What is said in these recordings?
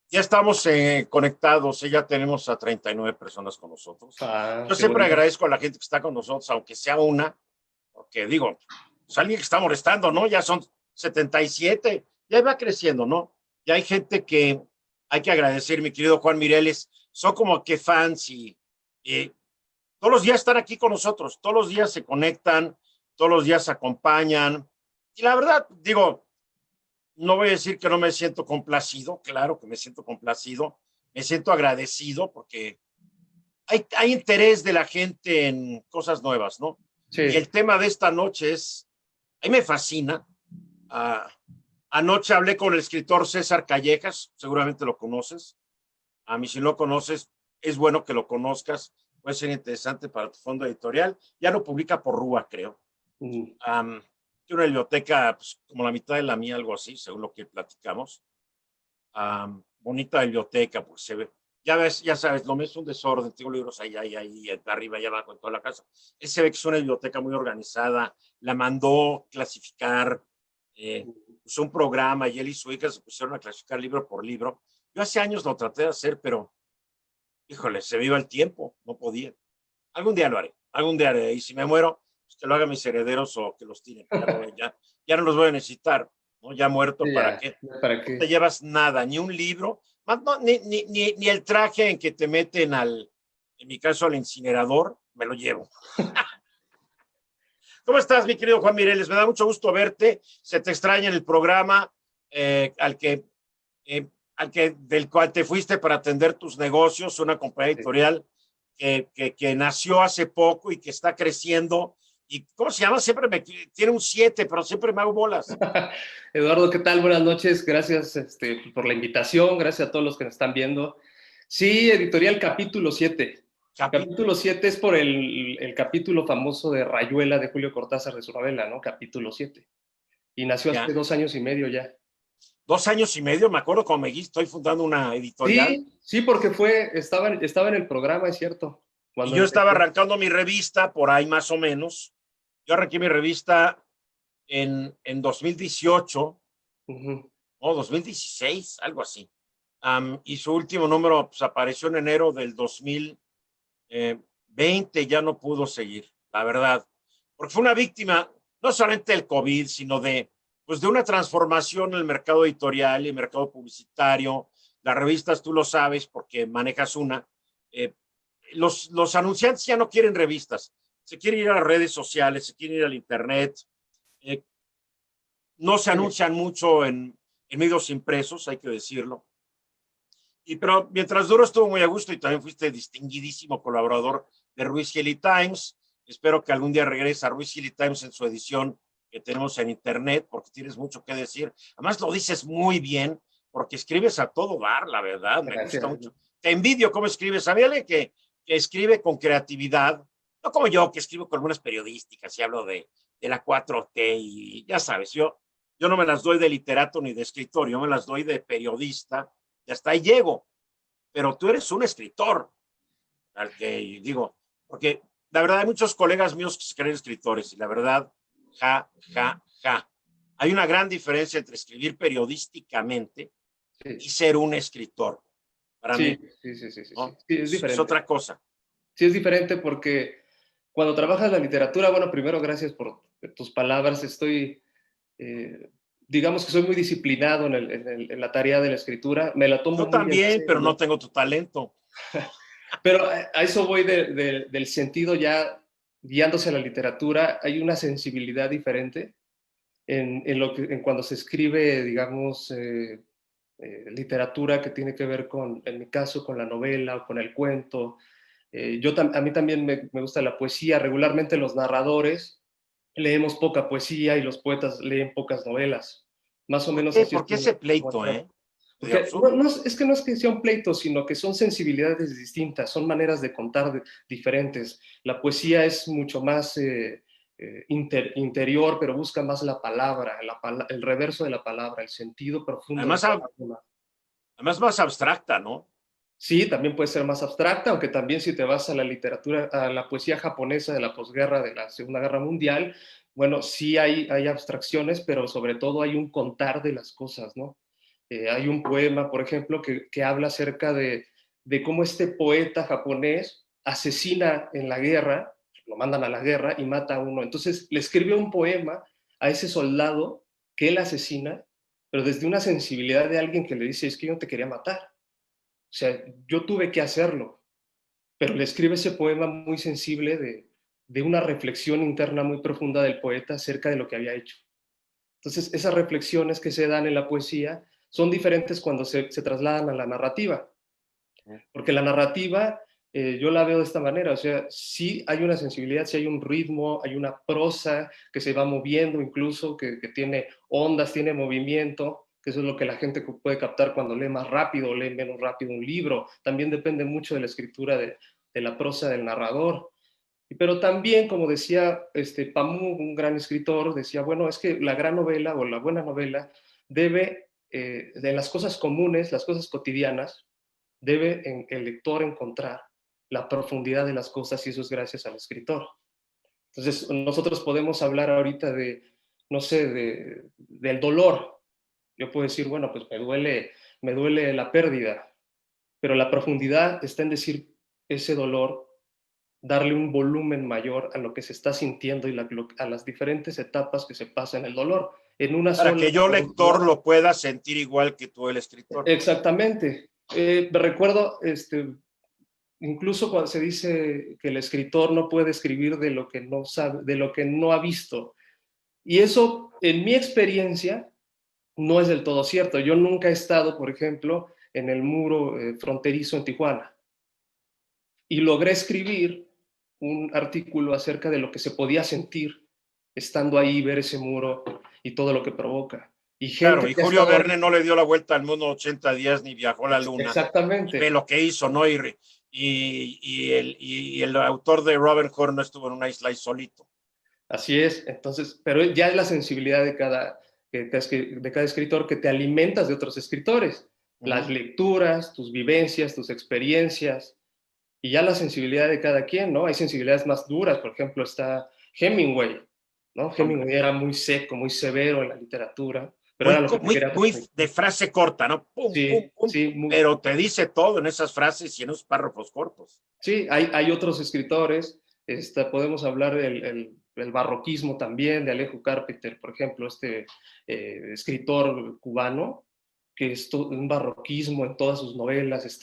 Ya estamos conectados, ya tenemos a 39 personas con nosotros. Ah, Yo qué siempre bueno. agradezco a la gente que está con nosotros, aunque sea una, porque digo, pues alguien que está molestando, ¿no? Ya son 77, ya va creciendo, ¿no? Ya hay gente que hay que agradecer, mi querido Juan Mireles, son como que fans y todos los días están aquí con nosotros, todos los días se conectan, todos los días se acompañan. Y la verdad, digo, no voy a decir que no me siento complacido, claro que me siento complacido, me siento agradecido porque hay interés de la gente en cosas nuevas, ¿no? Y Sí, el tema de esta noche a mí me fascina. Uh, Anoche hablé con el escritor César Callejas, seguramente lo conoces. A mí si no lo conoces, es bueno que lo conozcas, puede ser interesante para tu fondo editorial. Ya lo publica por Rúa, creo. mm, Tiene una biblioteca pues, como la mitad de la mía, algo así, según lo que platicamos. Bonita biblioteca, pues se ve. Ya ves, ya sabes, lo mismo es un desorden, tengo libros ahí, arriba, allá abajo, en toda la casa. Él se ve que es una biblioteca muy organizada, la mandó clasificar, usó un programa y él y su hija se pusieron a clasificar libro por libro. Yo hace años lo traté de hacer, pero, híjole, se me iba el tiempo, no podía. Algún día lo haré, algún día haré, y si me muero, pues que lo hagan mis herederos o que los tiren, ya no los voy a necesitar, ¿no? Ya muerto, sí, ¿para ya, qué? ya para No te qué. llevas nada, ni un libro, no, ni el traje en que te meten en mi caso, al incinerador, me lo llevo. ¿Cómo estás, mi querido Juan Mireles? Me da mucho gusto verte, se te extraña en el programa eh, al que del cual te fuiste para atender tus negocios, una compañía Sí. editorial que nació hace poco y que está creciendo. ¿Y cómo se llama? Siempre tiene un 7, pero siempre me hago bolas. Eduardo, ¿qué tal? Buenas noches. Gracias por la invitación. Gracias a todos los que nos están viendo. Sí, editorial capítulo 7. Capítulo. Capítulo 7 es por el capítulo famoso de Rayuela de Julio Cortázar de su novela, ¿no? Capítulo 7. Y nació hace Ya. 2 años y medio ya. 2 años y medio, me acuerdo cuando me dijiste, estoy fundando una editorial Sí, sí, porque estaba en el programa, es cierto, y cuando yo estaba empecé. arrancando mi revista por ahí más o menos. Yo arranqué mi revista en 2018 Ujú. o 2016, algo así. Y su último número pues, apareció en enero del 2020, ya no pudo seguir, la verdad, porque fue una víctima no solamente del COVID, sino pues de una transformación en el mercado editorial y el mercado publicitario. Las revistas, tú lo sabes porque manejas una, eh, los anunciantes ya no quieren revistas, se quieren ir a las redes sociales, se quieren ir al internet, eh, no se Sí, anuncian mucho en medios impresos, hay que decirlo. Pero mientras duro estuvo muy a gusto y también fuiste distinguidísimo colaborador de Ruiz Hilly Times. Espero que algún día regrese a Ruiz Hilly Times en su edición que tenemos en internet, porque tienes mucho que decir. Además lo dices muy bien, porque escribes a todo dar, la verdad, me gusta gracias. mucho. Te envidio cómo escribes. A mí alguien que escribe con creatividad, no como yo, que escribo columnas periodísticas y hablo de la 4T y ya sabes, yo no me las doy de literato ni de escritor, yo me las doy de periodista y hasta ahí llego, pero tú eres un escritor, al que digo, porque la verdad hay muchos colegas míos que se creen escritores y la verdad, ja, ja, ja. Hay una gran diferencia entre escribir periodísticamente y Sí, ser un escritor, para sí, mí, sí, sí, sí, sí, sí. ¿no? Sí, es Es diferente. otra cosa. Sí, es diferente porque cuando trabajas la literatura, bueno, primero gracias por tus palabras. Eh, digamos que soy muy disciplinado en la tarea de la escritura. Me la tomo Yo muy en también, pero no serio. tengo tu talento. Pero a eso voy del sentido ya guiándose a la literatura. Hay una sensibilidad diferente en cuando se escribe, digamos, literatura que tiene que ver con, en mi caso, con la novela o con el cuento. A mí también me gusta la poesía. Regularmente los narradores leemos poca poesía y los poetas leen pocas novelas. Más o ¿Por menos qué? así ¿Por qué estoy ese pleito, entrando. Medio Porque no, absurdo. no es que no es que sea un pleito, sino que son sensibilidades distintas, son maneras de contar diferentes. La poesía es mucho más interior, pero busca más la palabra, el reverso de la palabra, el sentido profundo de Además, cada una. además más abstracta, ¿no? Sí, también puede ser más abstracta, aunque también si te vas a la literatura, a la poesía japonesa de la posguerra, de la Segunda Guerra Mundial, bueno, sí hay abstracciones, pero sobre todo hay un contar de las cosas, ¿no? Hay un poema, por ejemplo, que habla acerca de cómo este poeta japonés asesina en la guerra, lo mandan a la guerra y mata a uno. Entonces le escribe un poema a ese soldado que él asesina, pero desde una sensibilidad de alguien que le dice, es que yo no te quería matar. O sea, yo tuve que hacerlo, pero le escribe ese poema muy sensible de una reflexión interna muy profunda del poeta acerca de lo que había hecho. Entonces, esas reflexiones que se dan en la poesía son diferentes cuando se trasladan a la narrativa, porque la narrativa yo la veo de esta manera, o sea, sí hay una sensibilidad, sí hay un ritmo, hay una prosa que se va moviendo incluso, que tiene ondas, tiene movimiento, que eso es lo que la gente puede captar cuando lee más rápido o lee menos rápido un libro. También depende mucho de la escritura de la prosa del narrador. Pero también, como decía Pamuk, un gran escritor, decía, bueno, es que la gran novela o la buena novela debe, de las cosas comunes, las cosas cotidianas, debe el lector encontrar la profundidad de las cosas y eso es gracias al escritor. Entonces, nosotros podemos hablar ahorita de, no sé, del dolor. Yo puedo decir, bueno, pues me duele la pérdida, pero la profundidad está en decir ese dolor, darle un volumen mayor a lo que se está sintiendo y a las diferentes etapas que se pasa en el dolor. En una Para sola... que yo, lector, lo pueda sentir igual que tú, el escritor. Exactamente. Me recuerdo, incluso cuando se dice que el escritor no puede escribir de lo que no sabe, de lo que no ha visto. Y eso, en mi experiencia, no es del todo cierto. Yo nunca he estado, por ejemplo, en el muro fronterizo en Tijuana y logré escribir un artículo acerca de lo que se podía sentir estando ahí, ver ese muro y todo lo que provoca. Y Claro, gente y que ha Julio estado ahí. Verne no le dio la vuelta al mundo 80 días ni viajó a la luna. Y ve Exactamente. lo que hizo, ¿no? Y el autor de Robin Hood no estuvo en una isla ahí solito. Así es. Entonces, pero ya es la sensibilidad de cada escritor que te alimentas de otros escritores. Las lecturas, tus vivencias, tus experiencias, y ya la sensibilidad de cada quien, ¿no? Hay sensibilidades más duras, por ejemplo, está Hemingway, ¿no? Hombre, Hemingway era muy seco, muy severo en la literatura, pero era muy, lo que te muy, quería muy transmitir. de frase corta, ¿no? Pum, pum, Sí, pum. sí, Pero te dice todo en esas frases y en esos párrafos cortos. sí, hay otros escritores, podemos hablar del barroquismo también, de Alejo Carpenter, por ejemplo, escritor cubano, que es un barroquismo en todas sus novelas,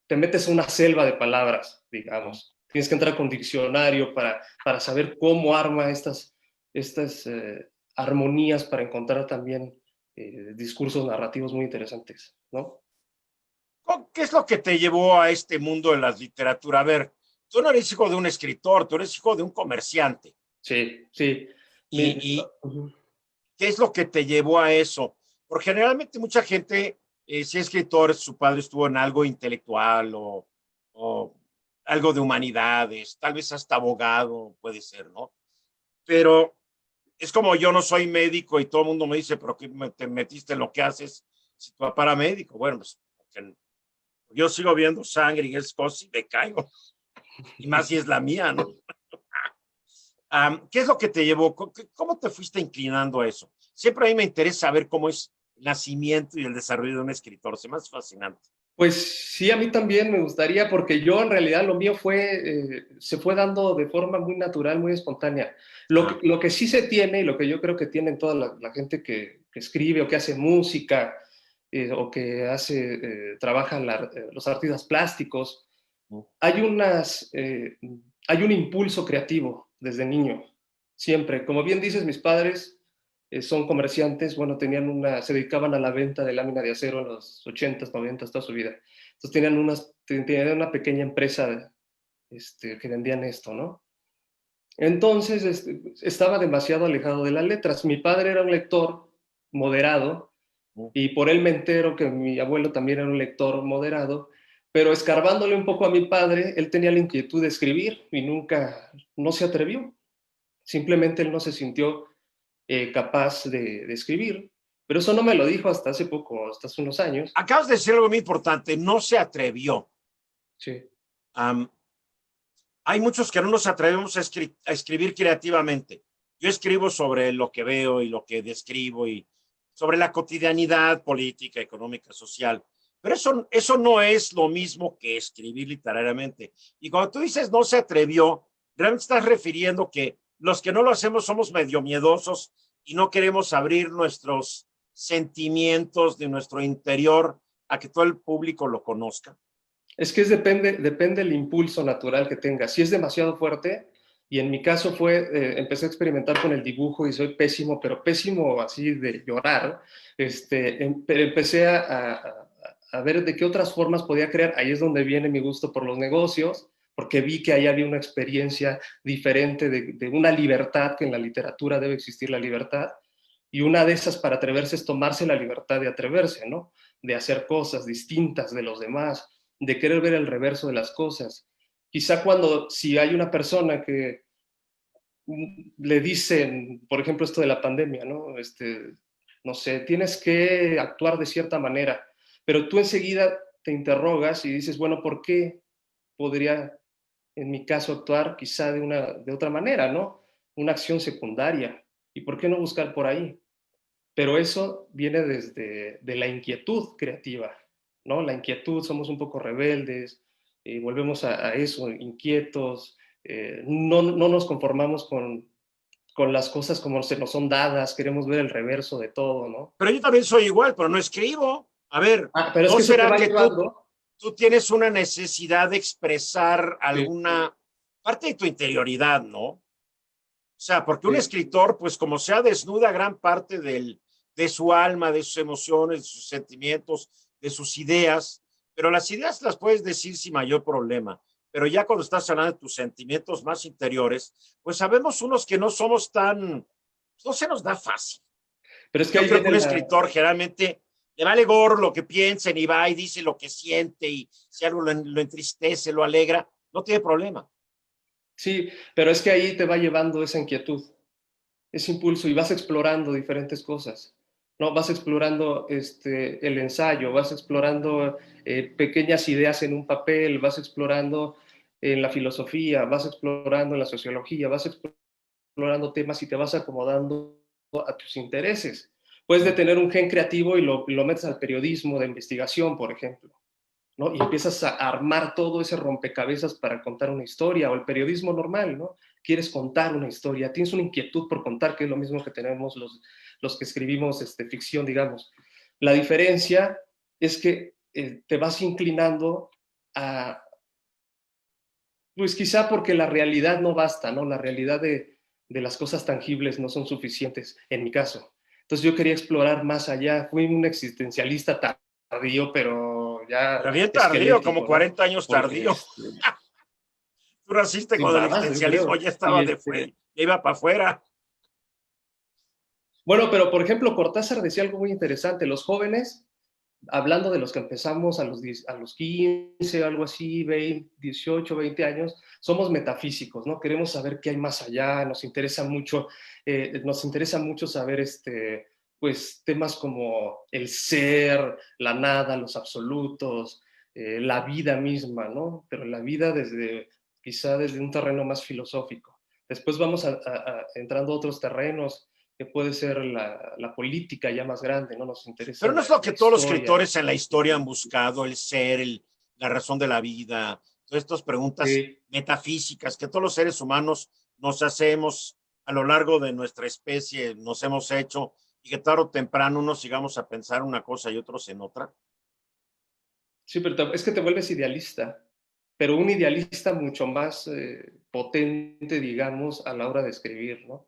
te metes a una selva de palabras, digamos. Tienes que entrar con diccionario para saber cómo arma estas armonías para encontrar también discursos narrativos muy interesantes, ¿no? ¿Qué es lo que te llevó a este mundo de la literatura? A ver, tú no eres hijo de un escritor, tú eres hijo de un comerciante. Sí, sí. Y ¿qué es lo que te llevó a eso? Porque generalmente mucha gente, si es escritor, su padre estuvo en algo intelectual o algo de humanidades, tal vez hasta abogado, puede ser, ¿no? Pero es como yo no soy médico y todo el mundo me dice, pero ¿qué te metiste en lo que haces si tu papá era médico? Bueno, pues yo sigo viendo sangre y es cosa y me caigo, y más si es la mía, ¿no? ¿Qué es lo que te llevó? ¿Cómo te fuiste inclinando a eso? Siempre a mí me interesa saber cómo es el nacimiento y el desarrollo de un escritor. Se me hace fascinante. Pues sí, a mí también me gustaría, porque yo en realidad lo mío se fue dando de forma muy natural, muy espontánea. Lo que sí se tiene, y lo que yo creo que tienen toda la gente que escribe o que hace música o que trabajan los artistas plásticos, hay un impulso creativo desde niño, siempre. Como bien dices, mis padres son comerciantes, bueno, se dedicaban a la venta de lámina de acero en los 80s, 90s, toda su vida. Entonces tenían una pequeña empresa que vendían esto, ¿no? Entonces estaba demasiado alejado de las letras. Mi padre era un lector moderado y por él me entero que mi abuelo también era un lector moderado, pero escarbándole un poco a mi padre, él tenía la inquietud de escribir y no se atrevió. Simplemente él no se sintió capaz de escribir, pero eso no me lo dijo hasta hace poco, hasta hace unos años. Acabas de decir algo muy importante, no se atrevió. Sí, Hay muchos que no nos atrevemos a escribir creativamente. Yo escribo sobre lo que veo y lo que describo y sobre la cotidianidad política, económica, social. Pero eso no es lo mismo que escribir literariamente. Y cuando tú dices no se atrevió, realmente estás refiriendo que los que no lo hacemos somos medio miedosos y no queremos abrir nuestros sentimientos de nuestro interior a que todo el público lo conozca. Es que depende del impulso natural que tengas. Si es demasiado fuerte, y en mi caso empecé a experimentar con el dibujo y soy pésimo, pero pésimo así de llorar, pero empecé a ver de qué otras formas podía crear. Ahí es donde viene mi gusto por los negocios, porque vi que ahí había una experiencia diferente de una libertad, que en la literatura debe existir la libertad, y una de esas para atreverse es tomarse la libertad de atreverse, ¿no? De hacer cosas distintas de los demás, de querer ver el reverso de las cosas. Quizá si hay una persona que le dicen, por ejemplo, esto de la pandemia, ¿no? No sé, tienes que actuar de cierta manera, pero tú enseguida te interrogas y dices, bueno, ¿por qué podría, en mi caso, actuar quizá de otra manera, ¿no? Una acción secundaria. ¿Y por qué no buscar por ahí? Pero eso viene desde de la inquietud creativa, ¿no? La inquietud, somos un poco rebeldes, volvemos a eso, inquietos, no nos conformamos con las cosas como se nos son dadas, queremos ver el reverso de todo, ¿no? Pero yo también soy igual, pero no escribo. A ver, Pero es ¿no que eso te será va que llevando. tú tienes una necesidad de expresar Sí, alguna parte de tu interioridad, ¿no? O sea, porque un sí. escritor, pues como sea, desnuda gran parte de su alma, de sus emociones, de sus sentimientos, de sus ideas, pero las ideas las puedes decir sin mayor problema. Pero ya cuando estás hablando de tus sentimientos más interiores, pues sabemos unos que no somos tan, no se nos da fácil. Pero es que Yo ahí creo que viene un la. escritor generalmente le vale gorro lo que piensen y va y dice lo que siente y si algo lo entristece, lo alegra, no tiene problema. Sí, pero es que ahí te va llevando esa inquietud, ese impulso y vas explorando diferentes cosas, ¿no? Vas explorando el ensayo, vas explorando pequeñas ideas en un papel, vas explorando en la filosofía, vas explorando en la sociología, vas explorando temas y te vas acomodando a tus intereses. Puedes de tener un gen creativo y lo metes al periodismo de investigación, por ejemplo, ¿no? Y empiezas a armar todo ese rompecabezas para contar una historia, o el periodismo normal, ¿no? Quieres contar una historia, tienes una inquietud por contar, que es lo mismo que tenemos los que escribimos ficción, digamos. La diferencia es que te vas inclinando a, pues quizá porque la realidad no basta, ¿no? La realidad de las cosas tangibles no son suficientes, en mi caso. Entonces yo quería explorar más allá, fui un existencialista tardío, pero ya Pero bien tardío, como esquelético, ¿no? 40 años Porque, tardío. Tú naciste sí, cuando el más, yo existencialismo creo. ya Y estaba de fuera, ya iba para afuera. bueno, pero por ejemplo, Cortázar decía algo muy interesante, los jóvenes, hablando de los que empezamos a los 15, algo así, 20, 18, 20 años, somos metafísicos, ¿no? Queremos saber qué hay más allá, nos interesa mucho saber pues, temas como el ser, la nada, los absolutos, la vida misma, ¿no? Pero la vida quizá desde un terreno más filosófico. Después vamos entrando a otros terrenos, que puede ser la política ya más grande, ¿no? Nos interesa Pero no es lo la que todos los historia. escritores en la historia han buscado, el ser, la razón de la vida, todas estas preguntas Sí, metafísicas que todos los seres humanos nos hacemos a lo largo de nuestra especie, nos hemos hecho, y que tarde o temprano unos llegamos a pensar una cosa y otros en otra. sí, pero es que te vuelves idealista, pero un idealista mucho más potente, digamos, a la hora de escribir, ¿no?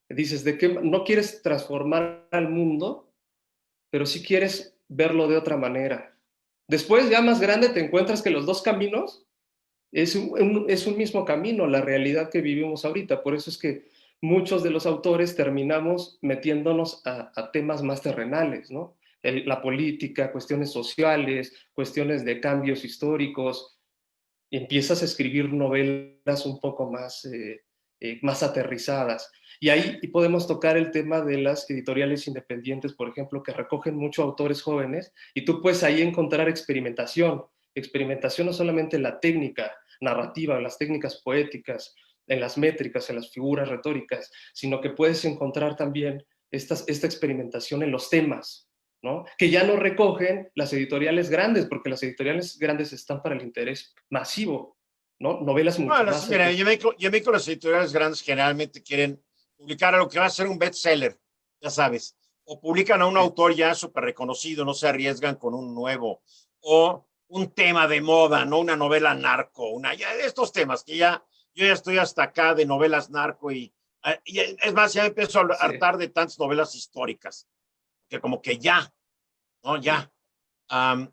Dices, ¿de qué no quieres transformar al mundo, pero sí quieres verlo de otra manera? Después, ya más grande, te encuentras que los dos caminos es un mismo camino, la realidad que vivimos ahorita. Por eso es que muchos de los autores terminamos metiéndonos a temas más terrenales, ¿no? La política, cuestiones sociales, cuestiones de cambios históricos. Y empiezas a escribir novelas un poco más aterrizadas. Y ahí podemos tocar el tema de las editoriales independientes, por ejemplo, que recogen mucho autores jóvenes, y tú puedes ahí encontrar experimentación no solamente en la técnica narrativa, en las técnicas poéticas, en las métricas, en las figuras retóricas, sino que puedes encontrar también esta experimentación en los temas, ¿no? Que ya no recogen las editoriales grandes, porque las editoriales grandes están para el interés masivo, ¿no? Novelas mucho Bueno, más... mira, yo me con las editoriales grandes generalmente quieren publicar a lo que va a ser un bestseller, ya sabes, o publican a un autor ya súper reconocido, no se arriesgan con un nuevo, o un tema de moda, no una novela narco, ya estos temas que yo ya estoy hasta acá de novelas narco y es más, ya empiezo a Sí. hartar de tantas novelas históricas, que como que ya, ¿no? Ya. Um,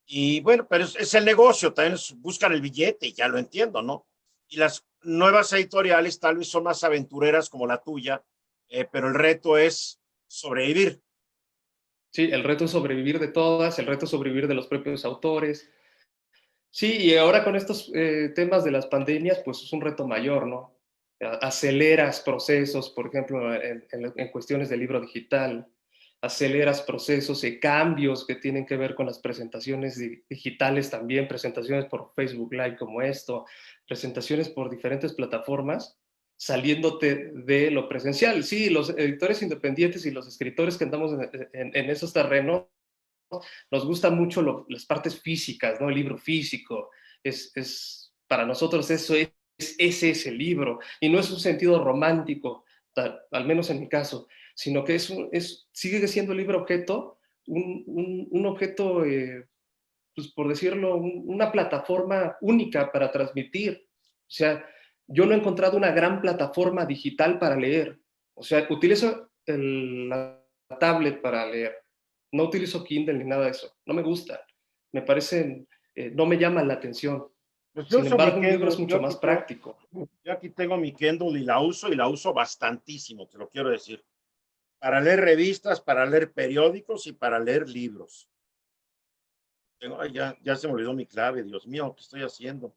y bueno, pero es el negocio, también buscan el billete, ya lo entiendo, ¿no? Y las nuevas editoriales tal vez son más aventureras como la tuya, pero el reto es sobrevivir. Sí, el reto es sobrevivir de todas, el reto es sobrevivir de los propios autores. Sí, y ahora con estos temas de las pandemias, pues es un reto mayor, ¿no? Aceleras procesos, por ejemplo, en cuestiones de libro digital, aceleras procesos y cambios que tienen que ver con las presentaciones digitales también, presentaciones por Facebook Live como esto, presentaciones por diferentes plataformas, saliéndote de lo presencial. Sí, los editores independientes y los escritores que andamos en esos terrenos, nos gustan mucho las partes físicas, ¿no? El libro físico, para nosotros ese es el libro, y no es un sentido romántico, al menos en mi caso, sino que sigue siendo el libro objeto, un objeto, pues por decirlo, una plataforma única para transmitir. O sea, yo no he encontrado una gran plataforma digital para leer. O sea, utilizo la tablet para leer. No utilizo Kindle ni nada de eso. No me gusta. Me parecen, no me llaman la atención. Pues yo Sin uso mi embargo, un libro es Kindle, mucho más práctico. yo aquí tengo mi Kindle y la uso bastantísimo, te lo quiero decir, para leer revistas, para leer periódicos y para leer libros. Ya se me olvidó mi clave, Dios mío, ¿qué estoy haciendo?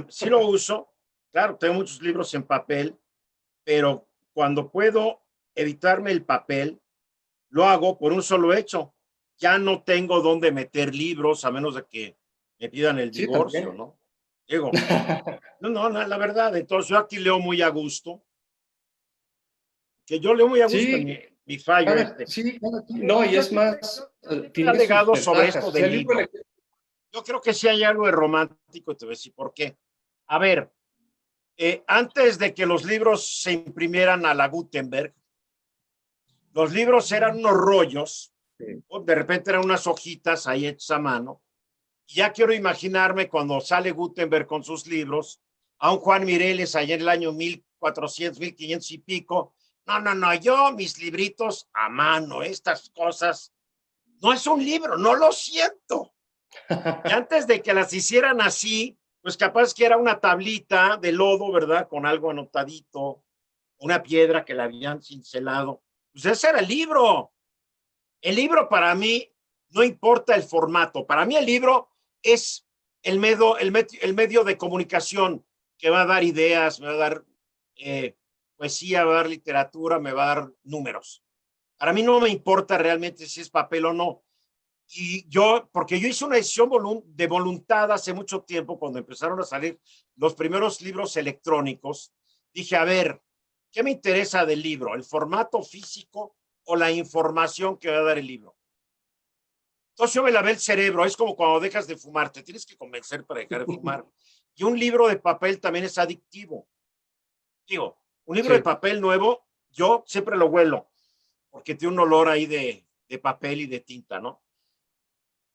Sí lo uso, claro, tengo muchos libros en papel, pero cuando puedo evitarme el papel, lo hago por un solo hecho. Ya no tengo dónde meter libros a menos de que me pidan el Sí, divorcio, también. ¿no? Digo, no, la verdad, entonces yo aquí leo muy a gusto, que yo leo muy a gusto en Sí, mi fallo este. no, y Yo es siempre, más, he tiene sus alegado sobre ventajas. esto O sea, del el libro libro. Yo creo que sí hay algo de romántico, te voy a decir por qué. A ver, antes de que los libros se imprimieran a la Gutenberg, los libros eran unos rollos, de repente eran unas hojitas ahí hechas a mano. Y ya quiero imaginarme cuando sale Gutenberg con sus libros, a un Juan Mireles allá en el año 1400, 1500 y pico. No, yo mis libritos a mano, estas cosas, no es un libro, no lo siento. Y antes de que las hicieran así, pues capaz que era una tablita de lodo, ¿verdad? Con algo anotadito, una piedra que la habían cincelado. Pues ese era el libro. El libro para mí no importa el formato. Para mí el libro es el medio de comunicación que va a dar ideas, me va a dar poesía, va a dar literatura, me va a dar números. Para mí no me importa realmente si es papel o no. Porque yo hice una edición de voluntad hace mucho tiempo, cuando empezaron a salir los primeros libros electrónicos, dije, a ver, ¿qué me interesa del libro? ¿El formato físico o la información que va a dar el libro? Entonces yo me lavé el cerebro, es como cuando dejas de fumar, te tienes que convencer para dejar de fumar. Y un libro de papel también es adictivo. Digo, un libro de Sí. papel nuevo, yo siempre lo huelo, porque tiene un olor ahí de papel y de tinta, ¿no?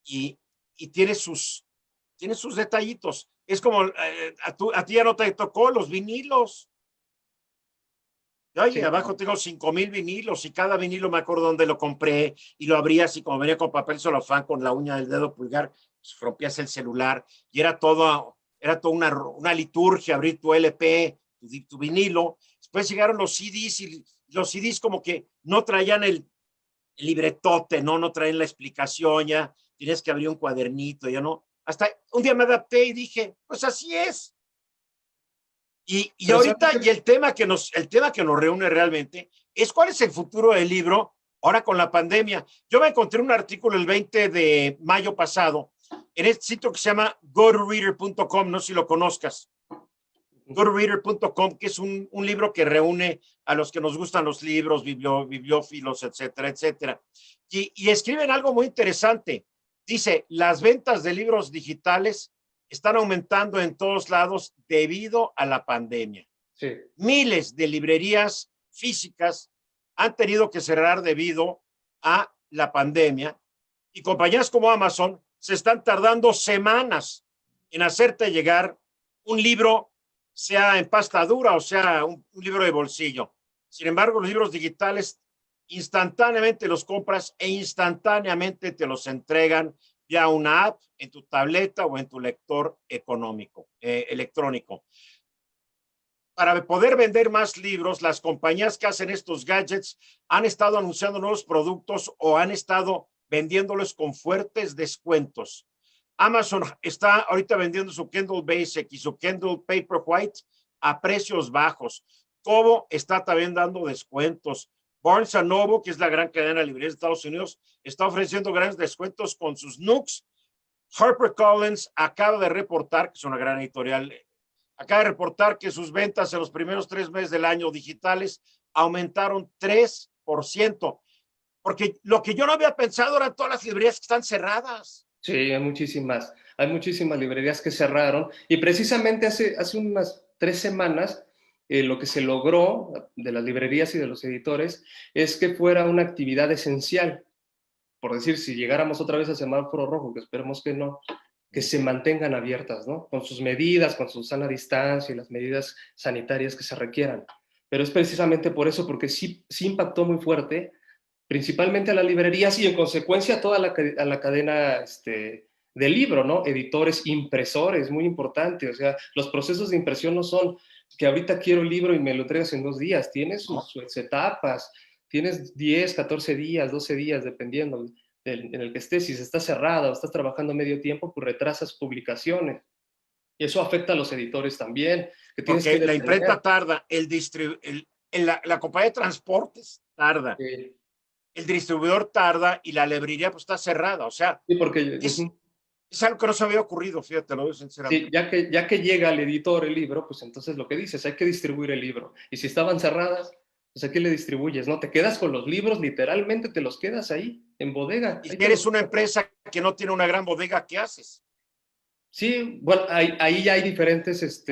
Y tiene sus detallitos. Es como, a ti ya no te tocó los vinilos. Oye, Sí. abajo tengo 5000 vinilos y cada vinilo me acuerdo dónde lo compré y lo abría así como venía con papel celofán con la uña del dedo pulgar, pues rompías el celular y era todo una liturgia, abrir tu LP, tu vinilo. Después llegaron los CDs y los CDs como que no traían el libretote, no traían la explicación, ya tienes que abrir un cuadernito, ya no. Hasta un día me adapté y dije, pues así es. Y Pero ¿sabes ahorita, qué? el tema que nos reúne realmente es cuál es el futuro del libro ahora con la pandemia. Yo me encontré un artículo el 20 de mayo pasado en este sitio que se llama goreader.com, no sé si lo conozcas. goodreader.com, que es un libro que reúne a los que nos gustan los libros, bibliófilos, etcétera, etcétera. Y escriben algo muy interesante. Dice, las ventas de libros digitales están aumentando en todos lados debido a la pandemia. Sí. Miles de librerías físicas han tenido que cerrar debido a la pandemia y compañías como Amazon se están tardando semanas en hacerte llegar un libro, sea en pasta dura o sea un libro de bolsillo. Sin embargo, los libros digitales instantáneamente los compras e instantáneamente te los entregan vía una app en tu tableta o en tu lector electrónico. Para poder vender más libros, las compañías que hacen estos gadgets han estado anunciando nuevos productos o han estado vendiéndolos con fuertes descuentos. Amazon está ahorita vendiendo su Kindle Basic y su Kindle Paperwhite a precios bajos. Kobo está también dando descuentos. Barnes & Noble, que es la gran cadena de librerías de Estados Unidos, está ofreciendo grandes descuentos con sus Nooks. HarperCollins acaba de reportar, que es una gran editorial, acaba de reportar que sus ventas en los primeros 3 meses del año digitales aumentaron 3%. Porque lo que yo no había pensado eran todas las librerías que están cerradas. Sí, hay muchísimas librerías que cerraron y precisamente hace unas 3 semanas lo que se logró de las librerías y de los editores es que fuera una actividad esencial. Por decir, si llegáramos otra vez a semáforo rojo, que esperemos que no, que se mantengan abiertas, ¿no? Con sus medidas, con su sana distancia y las medidas sanitarias que se requieran. Pero es precisamente por eso, porque sí impactó muy fuerte, principalmente a las librerías y en consecuencia a toda la cadena del libro, ¿no? Editores, impresores, muy importante. O sea, los procesos de impresión no son que ahorita quiero el libro y me lo entregas en 2 días. Tienes sus etapas, tienes 10, 14 días, 12 días, dependiendo en el que estés. Si se está cerrada o estás trabajando medio tiempo, pues retrasas publicaciones. Y eso afecta a los editores también. Que tienes Porque que la imprenta tarda, la compañía de transportes tarda. El distribuidor tarda y la librería pues está cerrada, o sea, sí, porque, es algo que no se había ocurrido, fíjate, lo digo sinceramente. Sí, ya que llega al editor el libro, pues entonces lo que dices, hay que distribuir el libro. Y si estaban cerradas, pues ¿a qué le distribuyes? ¿No? Te quedas con los libros, literalmente te los quedas ahí, en bodega. Y si eres una empresa que no tiene una gran bodega, ¿qué haces? Sí, bueno, ahí ya hay diferentes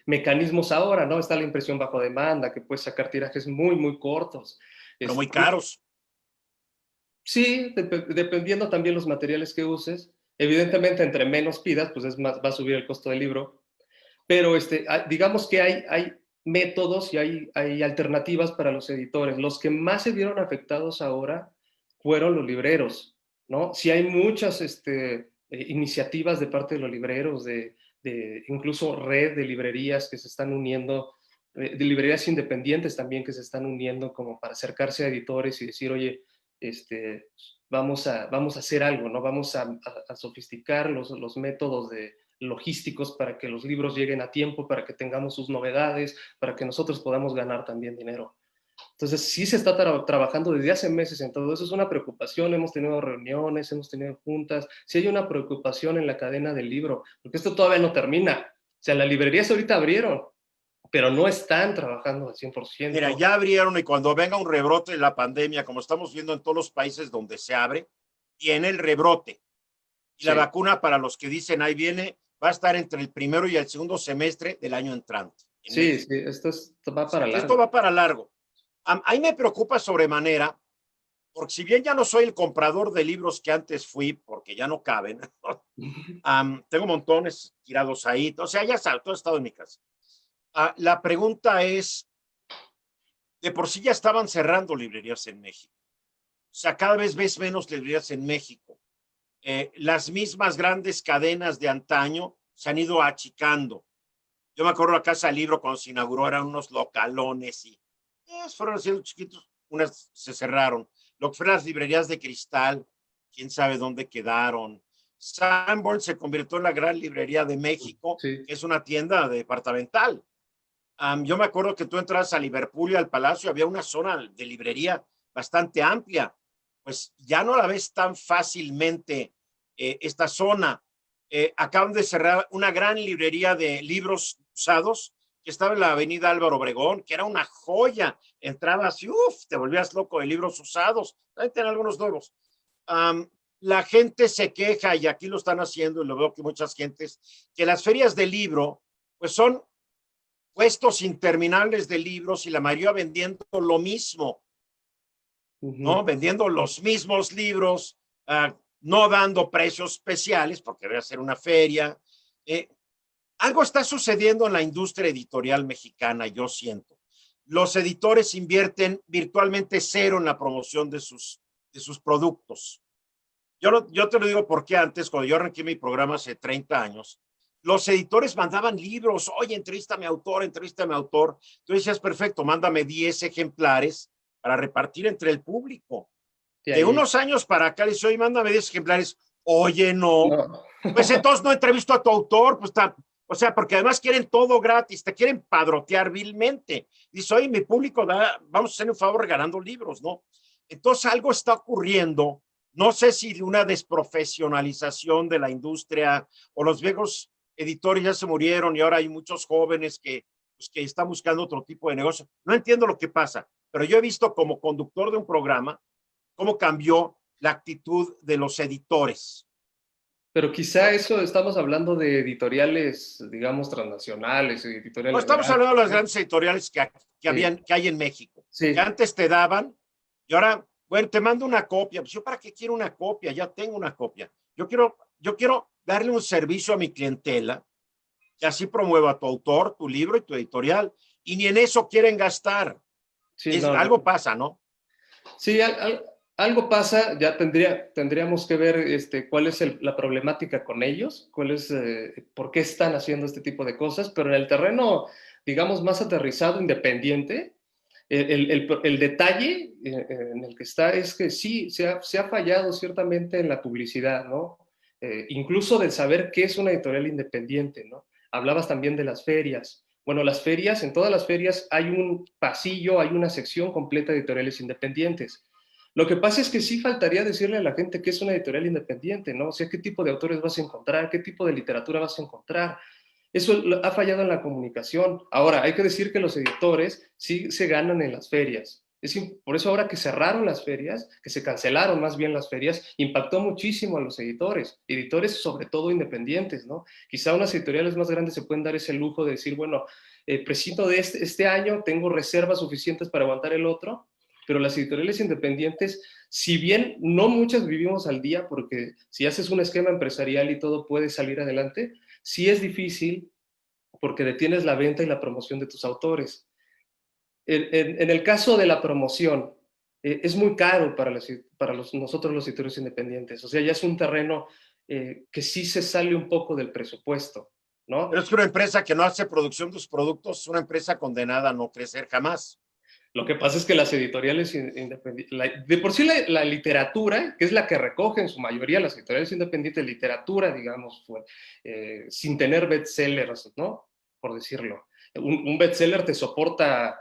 mecanismos ahora, ¿no? Está la impresión bajo demanda, que puedes sacar tirajes muy cortos. Pero muy caros. Sí, dependiendo también los materiales que uses. Evidentemente, entre menos pidas, pues va a subir el costo del libro. Pero digamos que hay métodos y hay alternativas para los editores. Los que más se vieron afectados ahora fueron los libreros, ¿no? Sí hay muchas iniciativas de parte de los libreros, de incluso red de librerías que se están uniendo, de librerías independientes también que se están uniendo como para acercarse a editores y decir, oye, vamos a hacer algo, ¿no? Vamos a sofisticar los métodos logísticos para que los libros lleguen a tiempo, para que tengamos sus novedades, para que nosotros podamos ganar también dinero. Entonces, sí se está trabajando desde hace meses en todo eso. Es una preocupación, hemos tenido reuniones, hemos tenido juntas. Sí hay una preocupación en la cadena del libro, porque esto todavía no termina. O sea, las librerías ahorita abrieron, pero no están trabajando al 100%. Mira, ya abrieron y cuando venga un rebrote de la pandemia, como estamos viendo en todos los países donde se abre, viene el rebrote. Y la vacuna, para los que dicen ahí viene, va a estar entre el primero y el segundo semestre del año entrante. Sí, esto va para largo. Esto va para largo. A mí me preocupa sobremanera, porque si bien ya no soy el comprador de libros que antes fui, porque ya no caben, tengo montones tirados ahí, o sea, ya sabes, todo he estado en mi casa. La pregunta es, de por sí ya estaban cerrando librerías en México. O sea, cada vez ves menos librerías en México. Las mismas grandes cadenas de antaño se han ido achicando. Yo me acuerdo la Casa del Libro cuando se inauguró, eran unos localones y fueron haciendo chiquitos, unas se cerraron. Lo que fueron las librerías de cristal, quién sabe dónde quedaron. Sanborn se convirtió en la gran librería de México, que es una tienda departamental. Yo me acuerdo que tú entras a Liverpool y al Palacio, había una zona de librería bastante amplia. Pues ya no la ves tan fácilmente esta zona. Acaban de cerrar una gran librería de libros usados que estaba en la avenida Álvaro Obregón, que era una joya. Entrabas y te volvías loco de libros usados. Ahí tienen algunos nuevos. La gente se queja, y aquí lo están haciendo, y lo veo que muchas gentes, que las ferias de libro, pues son puestos interminables de libros y la mayoría vendiendo lo mismo, ¿no? Vendiendo los mismos libros, no dando precios especiales, porque debe ser una feria. Algo está sucediendo en la industria editorial mexicana, yo siento. Los editores invierten virtualmente cero en la promoción de sus productos. Yo te lo digo porque antes, cuando yo arranqué mi programa hace 30 años, los editores mandaban libros, oye, entrevístame a autor. Tú decías, perfecto, mándame 10 ejemplares para repartir entre el público. De unos años para acá, dice, oye, mándame 10 ejemplares. Oye, no. Pues entonces no entrevisto a tu autor, pues o sea, porque además quieren todo gratis, te quieren padrotear vilmente. Dice, oye, mi público vamos a hacer un favor regalando libros, ¿no? Entonces algo está ocurriendo. No sé si de una desprofesionalización de la industria, o los viejos editores ya se murieron y ahora hay muchos jóvenes que están buscando otro tipo de negocio. No entiendo lo que pasa, pero yo he visto como conductor de un programa cómo cambió la actitud de los editores. Pero quizá eso, estamos hablando de editoriales, digamos, transnacionales, editoriales. No, estamos hablando de las grandes editoriales que hay en México, que antes te daban, y ahora, bueno, te mando una copia. Pues yo, ¿para qué quiero una copia? Ya tengo una copia. Yo quiero darle un servicio a mi clientela, y así promuevo a tu autor, tu libro y tu editorial, y ni en eso quieren gastar. Algo pasa, ¿no? Sí, algo pasa. Ya tendríamos que ver cuál es la problemática con ellos, por qué están haciendo este tipo de cosas, pero en el terreno, digamos, más aterrizado, independiente, el detalle en el que está es que sí, se ha fallado ciertamente en la publicidad, ¿no? Incluso del saber qué es una editorial independiente, ¿no? Hablabas también de las ferias. Bueno, las ferias, en todas las ferias hay un pasillo, hay una sección completa de editoriales independientes. Lo que pasa es que sí faltaría decirle a la gente qué es una editorial independiente, ¿no? O sea, qué tipo de autores vas a encontrar, qué tipo de literatura vas a encontrar. Eso ha fallado en la comunicación. Ahora, hay que decir que los editores sí se ganan en las ferias. Por eso ahora que cerraron las ferias, que se cancelaron más bien las ferias, impactó muchísimo a los editores sobre todo independientes, ¿no? Quizá unas editoriales más grandes se pueden dar ese lujo de decir, bueno, prescindo de este año, tengo reservas suficientes para aguantar el otro, pero las editoriales independientes, si bien no muchas vivimos al día, porque si haces un esquema empresarial y todo puede salir adelante, sí es difícil porque detienes la venta y la promoción de tus autores. En el caso de la promoción, es muy caro para nosotros los editores independientes. O sea, ya es un terreno que sí se sale un poco del presupuesto, ¿no? Pero es que una empresa que no hace producción de sus productos es una empresa condenada a no crecer jamás. Lo que pasa es que las editoriales independientes, de por sí la literatura, que es la que recoge en su mayoría las editoriales independientes, literatura, digamos, sin tener bestsellers, ¿no? Por decirlo. Un bestseller te soporta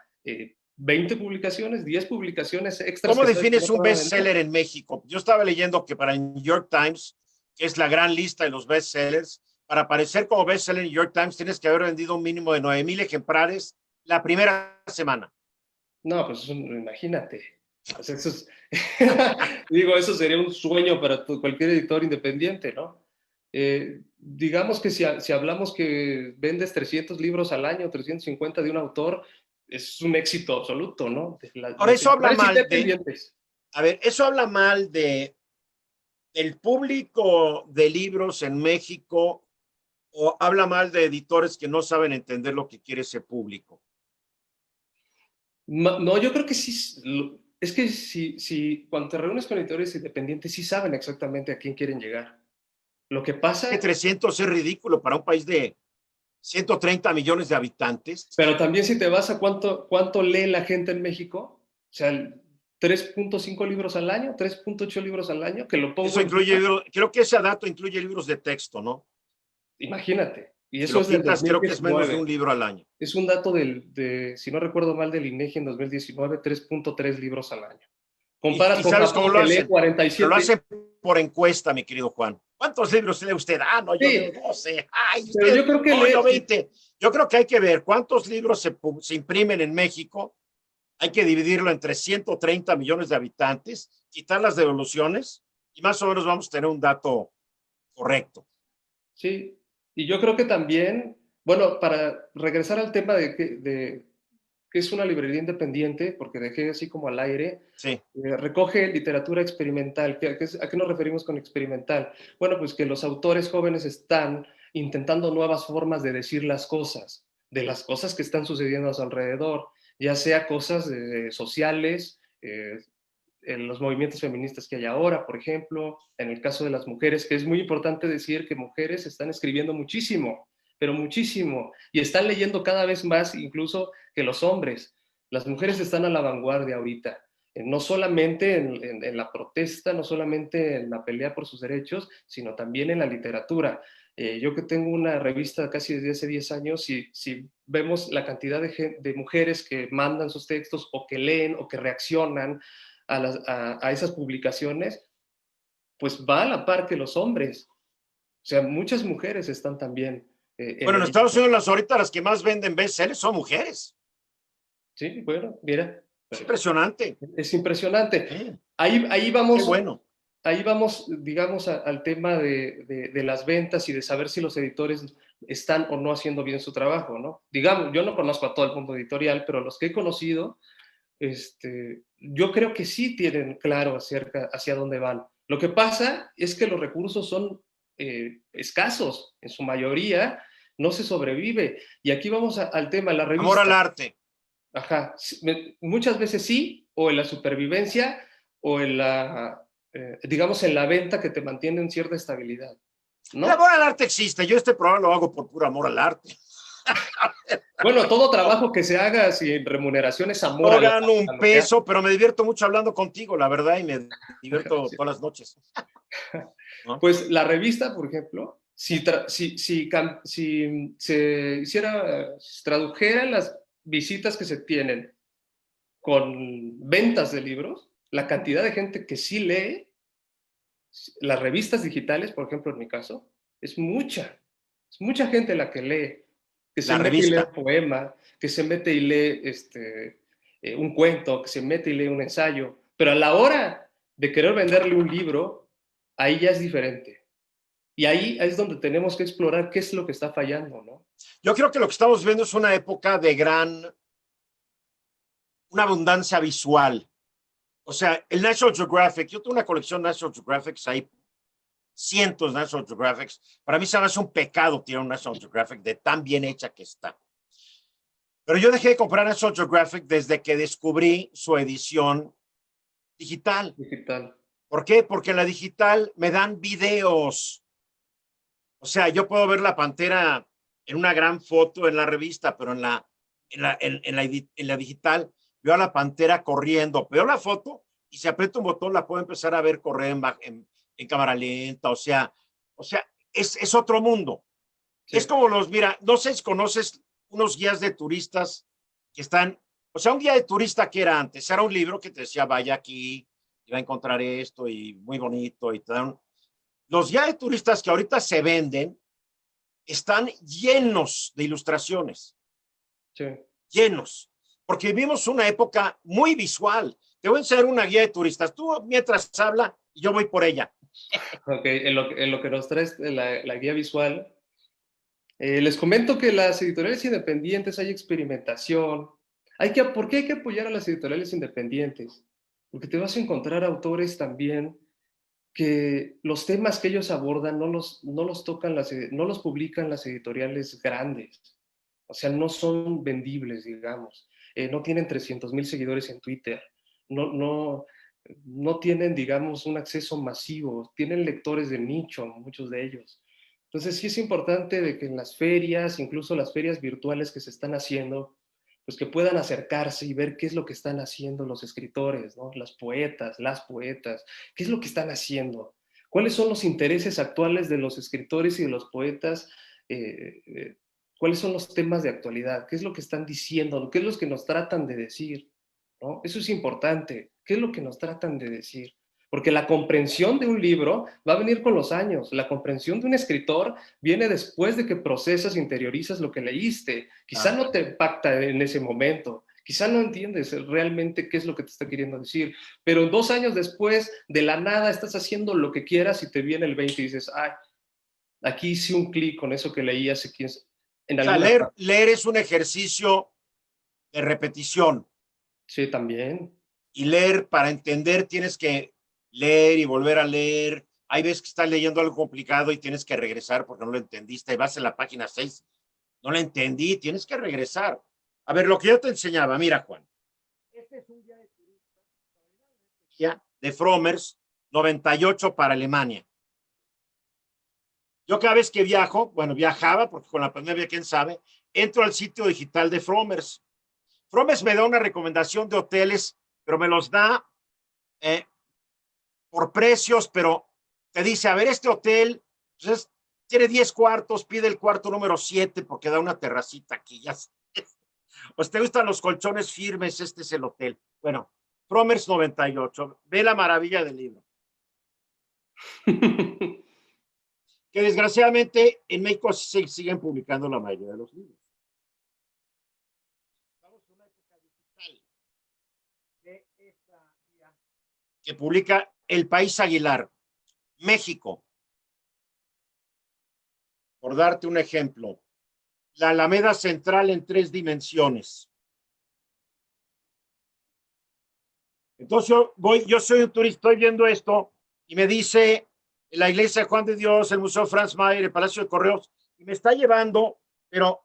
20 publicaciones, 10 publicaciones extras. ¿Cómo defines un bestseller en México? Yo estaba leyendo que para New York Times, que es la gran lista de los bestsellers, para aparecer como bestseller en New York Times tienes que haber vendido un mínimo de 9,000 ejemplares la primera semana. No, pues imagínate. O sea, eso sería un sueño para cualquier editor independiente, ¿no? Digamos que si hablamos que vendes 300 libros al año, 350 de un autor, es un éxito absoluto, ¿no? Ahora, eso habla mal eso habla mal del público de libros en México, o habla mal de editores que no saben entender lo que quiere ese público. No, yo creo que sí. Es que si cuando te reúnes con editores independientes, sí saben exactamente a quién quieren llegar. Lo que pasa... Que 300 es ridículo para un país de 130 millones de habitantes. Pero también si te vas a cuánto lee la gente en México, o sea, 3.5 libros al año, 3.8 libros al año, que lo pongo... Eso incluye, creo que ese dato incluye libros de texto, ¿no? Imagínate. Y eso si creo que es menos de un libro al año. Es un dato si no recuerdo mal, del INEGI en 2019, 3.3 libros al año. Comparas con Japón, que lee 47. Lo hacen por encuesta, mi querido Juan. ¿Cuántos libros lee usted? Ah, no, yo Sí, leo 12. Ay, pero usted, yo creo que no, yo lee, 20. Yo creo que hay que ver cuántos libros se imprimen en México. Hay que dividirlo entre 130 millones de habitantes, quitar las devoluciones y más o menos vamos a tener un dato correcto. sí, y yo creo que también, bueno, para regresar al tema que es una librería independiente, porque dejé así como al aire, Sí. recoge literatura experimental. ¿A qué nos referimos con experimental? Bueno, pues que los autores jóvenes están intentando nuevas formas de decir las cosas, de las cosas que están sucediendo a su alrededor, ya sea cosas sociales, en los movimientos feministas que hay ahora, por ejemplo, en el caso de las mujeres, que es muy importante decir que mujeres están escribiendo muchísimo, pero muchísimo, y están leyendo cada vez más incluso que los hombres. Las mujeres están a la vanguardia ahorita, no solamente en la protesta, no solamente en la pelea por sus derechos, sino también en la literatura. Yo que tengo una revista casi desde hace 10 años, si vemos la cantidad de mujeres que mandan sus textos o que leen o que reaccionan a esas publicaciones, pues va a la par que los hombres. O sea, muchas mujeres están también Bueno, en Estados leyendo. Unidos ahorita las que más venden bestsellers son mujeres. Sí, bueno, mira, Es impresionante. es impresionante. Sí, Ahí qué vamos, bueno. ahí vamos, digamos, al tema de las ventas y de saber si los editores están o no haciendo bien su trabajo, ¿no? Digamos, yo no conozco a todo el mundo editorial, pero los que he conocido, yo creo que sí tienen claro hacia dónde van. Lo que pasa es que los recursos son escasos, en su mayoría no se sobrevive. Y aquí vamos al tema, la Amor al revista. arte. Ajá, muchas veces sí, o en la supervivencia, o en digamos, en la venta que te mantiene en cierta estabilidad, El ¿no? amor al arte existe. Yo este programa lo hago por puro amor al arte. Bueno, todo trabajo que se haga sin remuneración es amor No gano un a lo que hace. peso, pero me divierto mucho hablando contigo, la verdad, y me divierto todas las noches. ¿No? Pues la revista, por ejemplo, si se hiciera, se tradujeran las visitas que se tienen con ventas de libros, la cantidad de gente que sí lee las revistas digitales, por ejemplo, en mi caso, es mucha. Es mucha gente la que lee, que se La mete y lee revista. un poema, que se mete y lee un cuento, que se mete y lee un ensayo. Pero a la hora de querer venderle un libro, ahí ya es diferente. Y ahí es donde tenemos que explorar qué es lo que está fallando, ¿no? Yo creo que lo que estamos viendo es una época de una abundancia visual. O sea, el National Geographic, yo tengo una colección de National Geographics, hay cientos de National Geographics. Para mí se me hace un pecado tirar un National Geographic de tan bien hecha que está. Pero yo dejé de comprar National Geographic desde que descubrí su edición digital. Digital. ¿Por qué? Porque en la digital me dan videos. O sea, yo puedo ver la pantera en una gran foto en la revista, pero en la digital veo a la pantera corriendo, veo la foto y si aprieto un botón la puedo empezar a ver correr en cámara lenta. O sea es otro mundo. Sí. Es como mira, no sé si conoces unos guías de turistas que están, o sea, un guía de turista que era antes, era un libro que te decía, vaya aquí, y va a encontrar esto y muy bonito y te dan. Los guías de turistas que ahorita se venden están llenos de ilustraciones, Sí. llenos, porque vivimos una época muy visual. Te voy a enseñar una guía de turistas. Tú mientras habla y yo voy por ella. Ok, en lo que nos trae la guía visual, les comento que las editoriales independientes hay experimentación. ¿Por qué hay que apoyar a las editoriales independientes? Porque te vas a encontrar autores también que los temas que ellos abordan no los tocan no los publican las editoriales grandes. O sea, no son vendibles, digamos. No tienen 300,000 seguidores en Twitter. No, no, no tienen, digamos, un acceso masivo. Tienen lectores de nicho, muchos de ellos. Entonces, sí es importante de que en las ferias, incluso las ferias virtuales que se están haciendo, pues que puedan acercarse y ver qué es lo que están haciendo los escritores, ¿no? Las poetas, qué es lo que están haciendo, cuáles son los intereses actuales de los escritores y de los poetas, eh, eh, cuáles son los temas de actualidad, qué es lo que están diciendo, qué es lo que nos tratan de decir, ¿no? Eso es importante, qué es lo que nos tratan de decir. Porque la comprensión de un libro va a venir con los años. La comprensión de un escritor viene después de que procesas, interiorizas lo que leíste. Quizá no te impacta en ese momento, quizá no entiendes realmente qué es lo que te está queriendo decir, pero 2 años después, de la nada, estás haciendo lo que quieras y te viene el 20 y dices, ay, aquí hice un clic con eso que leí hace 15. En O sea, alguna parte. leer es un ejercicio de repetición. Sí, también. Y leer, para entender, tienes que leer y volver a leer. Hay veces que estás leyendo algo complicado y tienes que regresar porque no lo entendiste. Y vas en la página 6, no lo entendí, tienes que regresar. A ver, lo que yo te enseñaba, mira, Juan. Este es un guía de turista de Fromers, 98 para Alemania. Yo cada vez que viajo, bueno, viajaba, porque con la pandemia, quién sabe, entro al sitio digital de Fromers. Fromers me da una recomendación de hoteles, pero me los da por precios, pero te dice, a ver, este hotel, pues, tiene 10 cuartos, pide el cuarto número 7 porque da una terracita aquí, ya sabes. Pues te gustan los colchones firmes, este es el hotel. Bueno, Fromers 98, ve la maravilla del libro. Que desgraciadamente en México se siguen publicando la mayoría de los libros. Estamos en una época digital de esta guía que publica El País Aguilar, México. Por darte un ejemplo, la Alameda Central en 3 dimensiones. Entonces yo soy un turista, estoy viendo esto y me dice la iglesia de Juan de Dios, el Museo Franz Mayer, el Palacio de Correos, y me está llevando, pero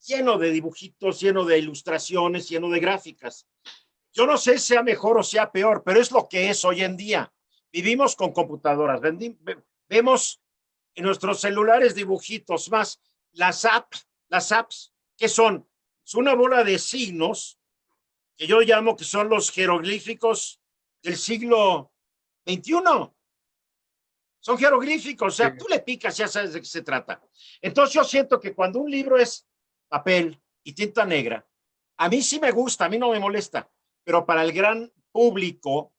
lleno de dibujitos, lleno de ilustraciones, lleno de gráficas. Yo no sé si sea mejor o sea peor, pero es lo que es hoy en día. Vivimos con computadoras, vemos en nuestros celulares dibujitos más las apps, ¿qué son? Es una bola de signos que yo llamo que son los jeroglíficos del siglo XXI. Son jeroglíficos, o sea, tú le picas, ya sabes de qué se trata. Entonces yo siento que cuando un libro es papel y tinta negra, a mí sí me gusta, a mí no me molesta, pero para el gran público,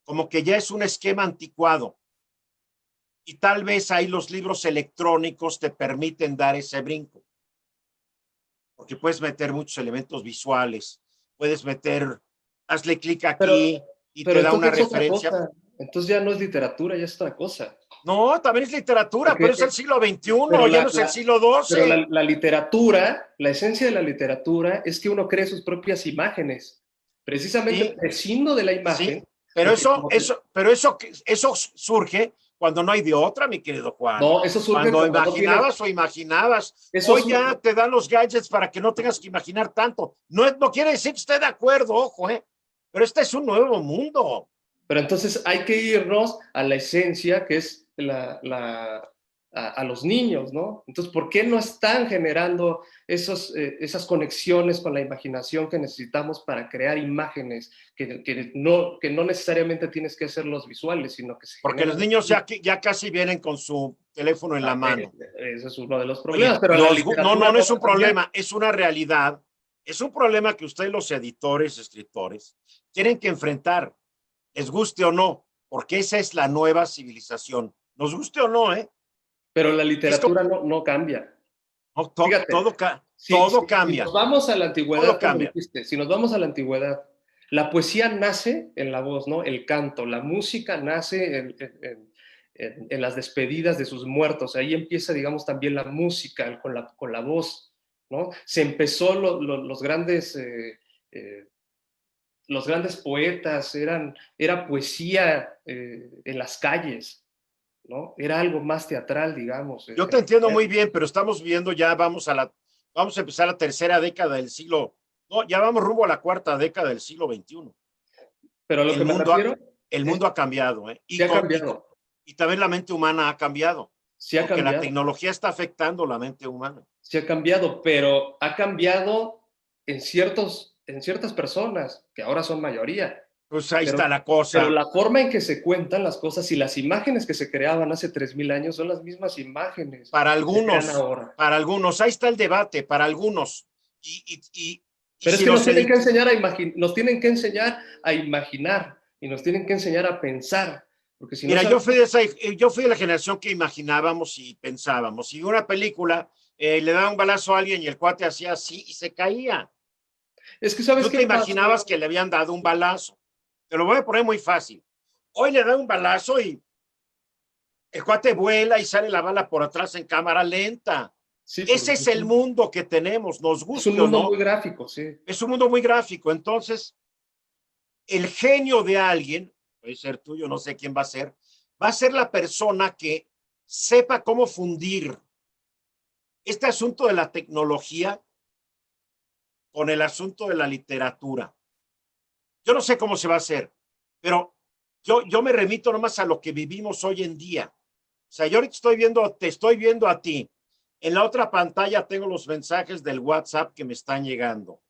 como que ya es un esquema anticuado. Y tal vez ahí los libros electrónicos te permiten dar ese brinco. Porque puedes meter muchos elementos visuales, puedes meter, hazle clic aquí y pero te da una entonces es otra referencia. cosa. Entonces ya no es literatura, ya es otra cosa. No, también es literatura, Porque, pero es el siglo XXI, ya no es el siglo pero XII. la literatura, la esencia de la literatura es que uno cree sus propias imágenes. Precisamente Sí, prescindo de la imagen. sí, pero Porque eso surge cuando no hay de otra, mi querido Juan. no, eso surge Cuando cuando no tienes. imaginabas o imaginabas. Eso Hoy surge, ya te dan los gadgets para que no tengas que imaginar tanto. No quiere decir que esté de acuerdo, ojo, pero este es un nuevo mundo. pero entonces hay que irnos a la esencia que es a los niños, ¿no? Entonces, ¿por qué no están generando esas conexiones con la imaginación que necesitamos para crear imágenes que no necesariamente tienes que hacer los visuales, sino que se Porque los niños ya casi vienen con su teléfono en la mano. Ese es uno de los problemas, Oye, pero la literatura no es va un a cambiar. problema, es una realidad. Es un problema que ustedes, los editores, escritores, tienen que enfrentar, les guste o no, porque esa es la nueva civilización. Nos guste o no, ¿eh? Pero la Es como, literatura no cambia. no, Fíjate, todo si cambia, nos vamos a la todo antigüedad, como cambia. dijiste, si nos vamos a la antigüedad, la poesía nace en la voz, ¿no? El canto, la música nace en las despedidas de sus muertos. Ahí empieza, digamos, también la música con la voz, ¿no? Se empezó los grandes poetas, era poesía en las calles, ¿no? Era algo más teatral, digamos. Yo te entiendo muy bien, pero estamos viendo ya, vamos a empezar la tercera década del siglo, no, ya vamos rumbo a la cuarta década del siglo XXI. Pero a lo El que me mundo refiero el es mundo ha cambiado, ¿eh? sí ha cambiado, Y también la mente humana ha cambiado, sí ha porque la cambiado, tecnología está afectando la mente humana. sí ha cambiado, pero ha cambiado en ciertas personas, que ahora son mayoría. Pues ahí Pero, está la pero cosa. la forma en que se cuentan las cosas y las imágenes que se creaban hace 3000 años son las mismas imágenes que se crean ahora. Para algunos, ahí está el debate, para algunos. Y Pero es si que los nos tienen que enseñar a imaginar, y nos tienen que enseñar a pensar, porque si no Mira, sabemos... yo fui de la generación que imaginábamos y pensábamos. Y una película le daba un balazo a alguien y el cuate hacía así y se caía. Es que, ¿sabes Tú qué te pasa? imaginabas que le habían dado un balazo. Te lo voy a poner muy fácil. Hoy le dan un balazo y el cuate vuela y sale la bala por atrás en cámara lenta. Sí, Ese es el mundo que tenemos, nos es un guste o mundo muy no. gráfico, sí. Es un mundo muy gráfico. Entonces, el genio de alguien, puede ser tuyo, no sé quién va a ser la persona que sepa cómo fundir este asunto de la tecnología con el asunto de la literatura. Yo no sé cómo se va a hacer, pero yo me remito nomás a lo que vivimos hoy en día. O sea, yo ahorita te estoy viendo a ti. En la otra pantalla tengo los mensajes del WhatsApp que me están llegando.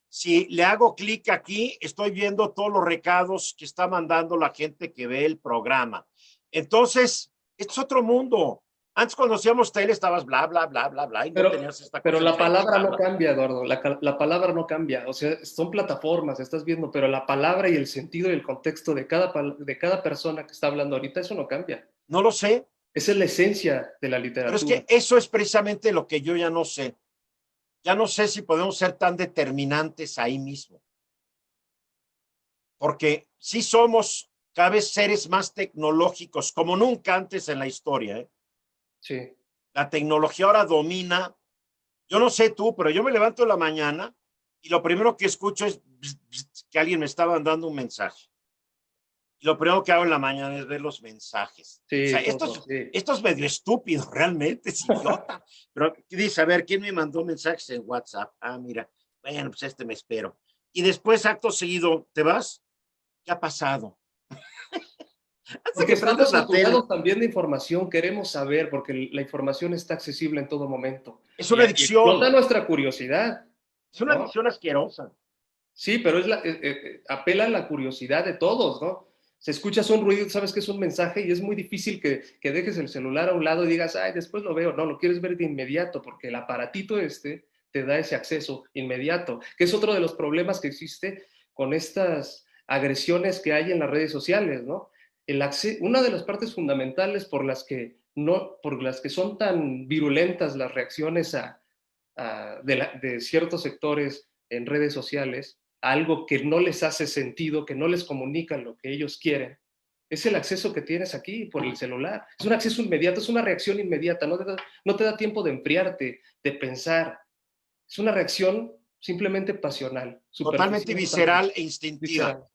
Si le hago clic aquí, estoy viendo todos los recados que está mandando la gente que ve el programa. Entonces, esto es otro mundo. Antes cuando hacíamos tele estabas bla, bla, bla, bla, bla, y no tenías esta Pero cosa la palabra no incrementada. cambia, Eduardo, la palabra no cambia, o sea, son plataformas, estás viendo, pero la palabra y el sentido y el contexto de cada persona que está hablando ahorita, eso no cambia. No lo sé, Esa es la esencia de la pero es literatura. que eso es precisamente lo que yo ya no sé. Ya no sé si podemos ser tan determinantes ahí mismo, porque sí somos cada vez seres más tecnológicos, como nunca antes en la historia, ¿eh? Sí. La tecnología ahora domina. Yo no sé tú, pero yo me levanto en la mañana y lo primero que escucho es que alguien me estaba mandando un mensaje. Y lo primero que hago en la mañana es ver los mensajes. O sea, Sí, todo, sí. esto es medio estúpido, realmente, es idiota. Pero dice, a ver, ¿quién me mandó mensajes en WhatsApp? Ah, mira, bueno, pues este me espero. Y después, acto seguido, ¿te vas? ¿Qué ha pasado? Hasta Porque que prendes estamos la tele. saturados también de información, queremos saber, porque la información está accesible en todo momento. Es Y una explota adicción, nuestra curiosidad, es una ¿no? adicción asquerosa. Sí, pero apela a la curiosidad de todos, ¿no? Se escuchas un ruido, sabes que es un mensaje y es muy difícil que dejes el celular a un lado y digas, ay, después lo veo. No, lo quieres ver de inmediato porque el aparatito te da ese acceso inmediato, que es otro de los problemas que existe con estas agresiones que hay en las redes sociales, ¿no? Una de las partes fundamentales por las que, no, por las que son tan virulentas las reacciones de ciertos sectores en redes sociales, algo que no les hace sentido, que no les comunica lo que ellos quieren, es el acceso que tienes aquí por el celular. Es un acceso inmediato, es una reacción inmediata, no te da tiempo de enfriarte, de pensar. Es una reacción simplemente pasional, Totalmente superficial, visceral e instintiva. visceral.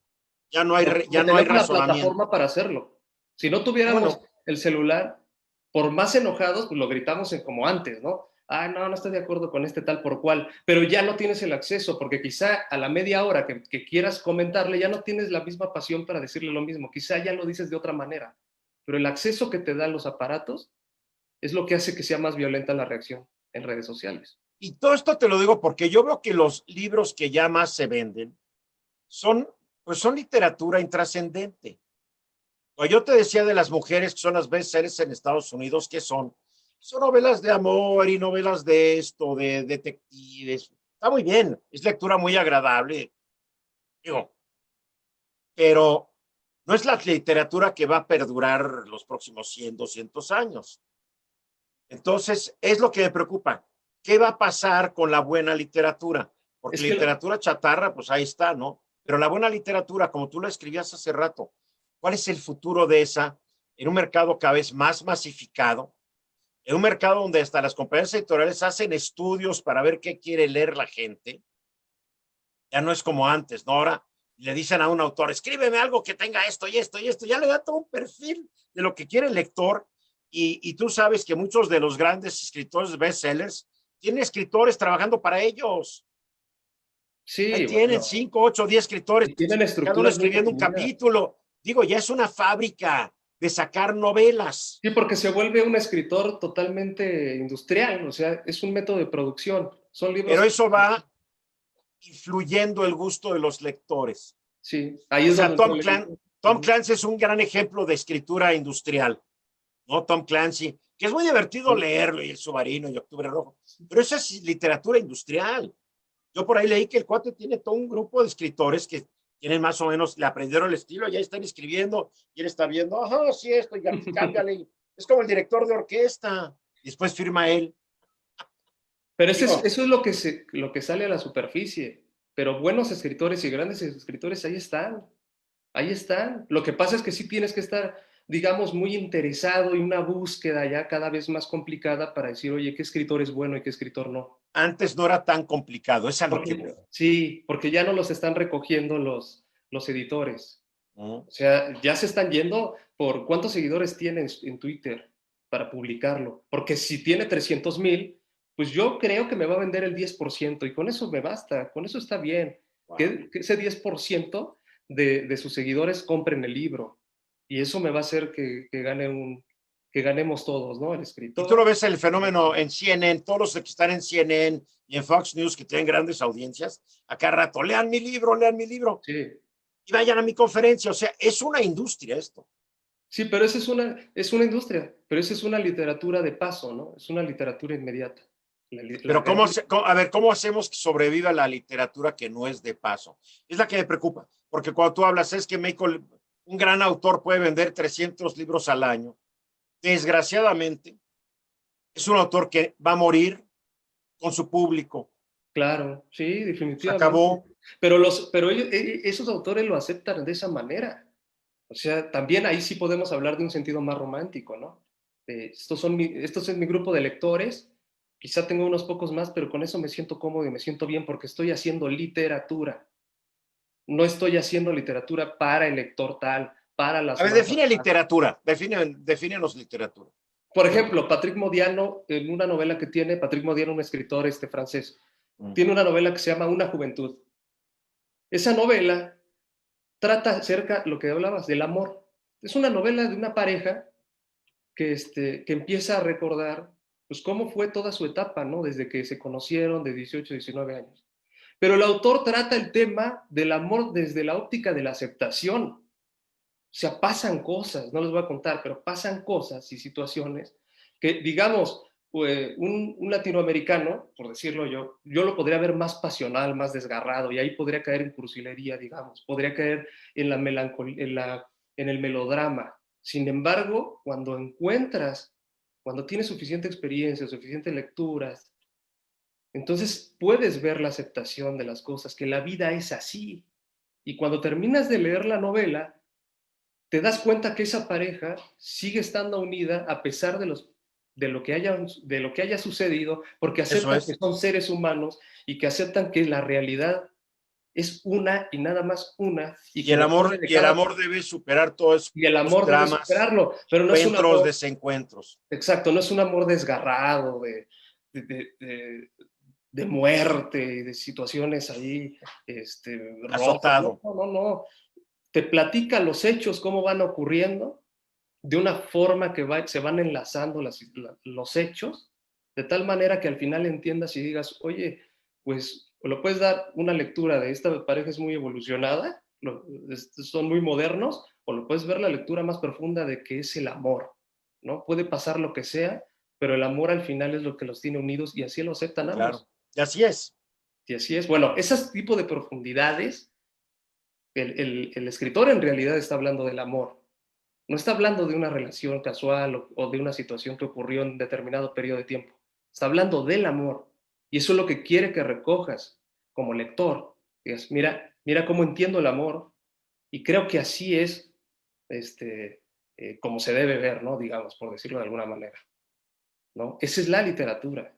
Ya Porque no hay tenemos la razonamiento. plataforma para hacerlo. Si no tuviéramos Bueno, el celular, por más enojados, pues lo gritamos como antes, ¿no? Ah, no, no estoy de acuerdo con este tal por cual, pero ya no tienes el acceso, porque quizá a la media hora que quieras comentarle, ya no tienes la misma pasión para decirle lo mismo, quizá ya lo dices de otra manera, pero el acceso que te dan los aparatos es lo que hace que sea más violenta la reacción en redes sociales. y todo esto te lo digo porque yo veo que los libros que ya más se venden son, pues son literatura intrascendente. O yo te decía de las mujeres que son las bestsellers en Estados Unidos, que son novelas de amor y novelas de esto, de detectives. Está muy bien, es lectura muy agradable, digo, pero no es la literatura que va a perdurar los próximos 100, 200 años. Entonces, es lo que me preocupa. ¿Qué va a pasar con la buena literatura? Porque Es que literatura chatarra, pues ahí está, ¿no? Pero la buena literatura, como tú la escribías hace rato, ¿cuál es el futuro de esa en un mercado cada vez más masificado? En un mercado donde hasta las compañías editoriales hacen estudios para ver qué quiere leer la gente. Ya no es como antes, ¿no? Ahora le dicen a un autor, escríbeme algo que tenga esto y esto y esto. Ya le da todo un perfil de lo que quiere el lector. Y tú sabes que muchos de los grandes escritores de bestsellers tienen escritores trabajando para ellos. Ahí sí, tienen bueno, 5, 8, 10 escritores, y tienen cada uno estructuras muy escribiendo un definidas. capítulo. Digo, ya es una fábrica de sacar novelas. Sí, porque se vuelve un escritor totalmente industrial, o sea, es un método de producción. Son Pero libros, eso va influyendo el gusto de los lectores. sí, ahí O es sea, donde entra el editor. Tom Clancy es un gran ejemplo de escritura industrial, ¿no? Tom Clancy, que es muy divertido Sí, leerlo, y El Submarino y Octubre Rojo, pero eso es literatura industrial. Yo por ahí leí que el cuate tiene todo un grupo de escritores que tienen más o menos, le aprendieron el estilo, ya están escribiendo, y él está viendo, ajá, sí, esto, y aquí cámbiale. Es como el director de orquesta. Y después firma él. Pero Digo, eso es lo que sale a la superficie. Pero buenos escritores y grandes escritores ahí están. Ahí están. Lo que pasa es que sí tienes que estar, digamos, muy interesado y una búsqueda ya cada vez más complicada para decir, oye, qué escritor es bueno y qué escritor no. antes no era tan complicado, es a lo que voy. Sí, porque ya no los están recogiendo los editores. ¿No? O sea, ya se están yendo por cuántos seguidores tienes en Twitter para publicarlo. Porque si tiene 300,000, pues yo creo que me va a vender el 10% y con eso me basta, con eso está bien. Wow. Que ese 10% de sus seguidores compren el libro. Y eso me va a hacer que ganemos todos, ¿no? El Y tú lo escritor. ves el fenómeno en CNN, todos los que están en CNN y en Fox News que tienen grandes audiencias, acá rato, lean mi libro Sí, y vayan a mi conferencia. O sea, es una industria esto. sí, pero esa es una industria, pero esa es una literatura de paso, ¿no? Es una literatura inmediata. Pero a ver, ¿cómo hacemos que sobreviva la literatura que no es de paso? Es la que me preocupa, porque cuando tú hablas es que México, un gran autor puede vender 300 libros al año. Desgraciadamente, es un autor que va a morir con su público. Claro, sí, Se definitivamente. acabó. Pero esos autores lo aceptan de esa manera. O sea, también ahí sí podemos hablar de un sentido más romántico, ¿no? Estos es mi grupo de lectores, quizá tengo unos pocos más, pero con eso me siento cómodo y me siento bien porque estoy haciendo literatura. No estoy haciendo literatura para el lector tal, para A las ver, masas. define literatura, defínenos literatura. Por ejemplo, Patrick Modiano, en una novela que tiene, Patrick Modiano, un escritor francés, Mm. tiene una novela que se llama Una juventud. Esa novela trata acerca, lo que hablabas, del amor. Es una novela de una pareja que empieza a recordar pues, cómo fue toda su etapa, ¿no? Desde que se conocieron de 18 a 19 años. Pero el autor trata el tema del amor desde la óptica de la aceptación. O sea, pasan cosas, no les voy a contar, pero pasan cosas y situaciones que, digamos, un latinoamericano, por decirlo yo lo podría ver más pasional, más desgarrado, y ahí podría caer en cursilería, digamos, podría caer en la melancolía, en el melodrama. Sin embargo, cuando tienes suficiente experiencia, suficientes lecturas, entonces puedes ver la aceptación de las cosas, que la vida es así. Y cuando terminas de leer la novela, te das cuenta que esa pareja sigue estando unida a pesar de lo que haya sucedido, porque Eso aceptan que es. son seres humanos y que aceptan que la realidad es una y nada más una, y que depende de Y el cada amor debe superar todos y el los amor debe dramas, superarlo, pero no es un encuentros, amor, desencuentros. exacto, no es un amor desgarrado de, de, de, de muerte y de situaciones ahí rojas. No, Azotado. no, no. Te platica los hechos, cómo van ocurriendo, de una forma que se van enlazando los hechos, de tal manera que al final entiendas y digas, oye, pues lo puedes dar una lectura de esta pareja es muy evolucionada, son muy modernos, o lo puedes ver la lectura más profunda de que es el amor, ¿no? Puede pasar lo que sea, pero el amor al final es lo que los tiene unidos y así lo aceptan Claro. ambos. Y así es. Y así es. Bueno, ese tipo de profundidades, el escritor en realidad está hablando del amor. No está hablando de una relación casual o de una situación que ocurrió en determinado periodo de tiempo. Está hablando del amor. Y eso es lo que quiere que recojas como lector. Digas, mira cómo entiendo el amor y creo que así es como se debe ver, ¿no? Digamos, por decirlo de alguna manera. ¿No? Esa es la literatura.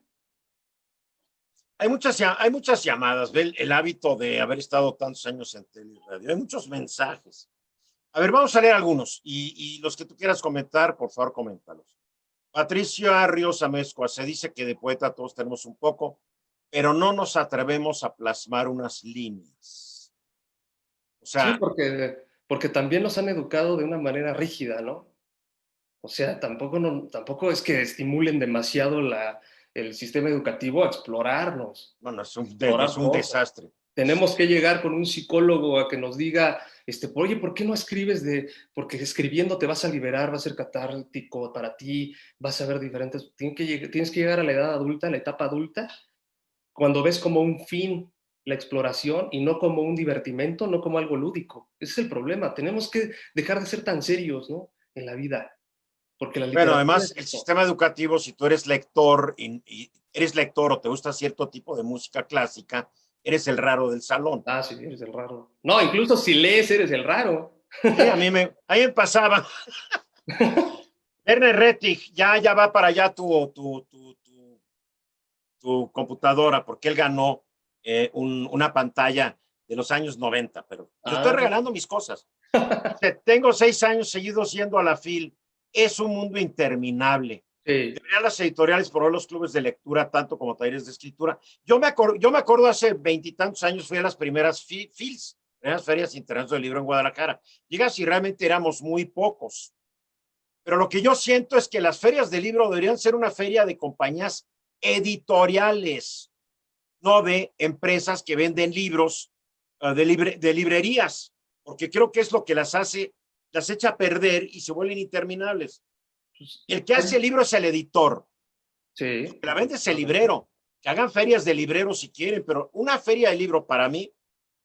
Hay muchas llamadas, ve el hábito de haber estado tantos años en tele y radio. Hay muchos mensajes. A ver, vamos a leer algunos y los que tú quieras comentar, por favor, coméntalos. Patricia Ríos Amezcua se dice que de poeta todos tenemos un poco, pero no nos atrevemos a plasmar unas líneas. O Sí, sea, porque también nos han educado de una manera rígida, ¿no? O sea, tampoco es que estimulen demasiado el sistema educativo a explorarnos, bueno, es explorar un cosas. desastre. Tenemos que llegar con un psicólogo a que nos diga, oye, ¿por qué no escribes porque escribiendo te vas a liberar, va a ser catártico para ti, vas a ver diferentes, tienes que llegar a la edad adulta, a la etapa adulta, cuando ves como un fin. la exploración y no como un divertimento, no como algo lúdico. Ese es el problema. Tenemos que dejar de ser tan serios, ¿no? En la vida, porque la Bueno, literatura además, es el eso. sistema educativo, si tú eres lector y eres lector o te gusta cierto tipo de música clásica, eres el raro del salón. Ah, sí, eres el raro. No, incluso si lees, eres el raro. Sí, a mí me pasaba. Werner Rettig, ya va para allá tu computadora, porque él ganó una pantalla de los años 90, pero yo estoy Ah, regalando mis cosas. Dice, tengo 6 años seguidos yendo a la FIL, es un mundo interminable. sí, Deberían las editoriales promover los clubes de lectura, tanto como talleres de escritura. Yo me acuerdo hace veintitantos años, fui a las primeras FILs, primeras ferias internacionales del libro en Guadalajara. Llegas y realmente éramos muy pocos. Pero lo que yo siento es que las ferias de libro deberían ser una feria de compañías editoriales, no de empresas que venden libros de librerías, porque creo que es lo que las echa a perder y se vuelven interminables. pues, El que hace el libro es el editor, sí, que la vende es el efectivamente. librero, que hagan ferias de libreros si quieren, pero una feria de libro para mí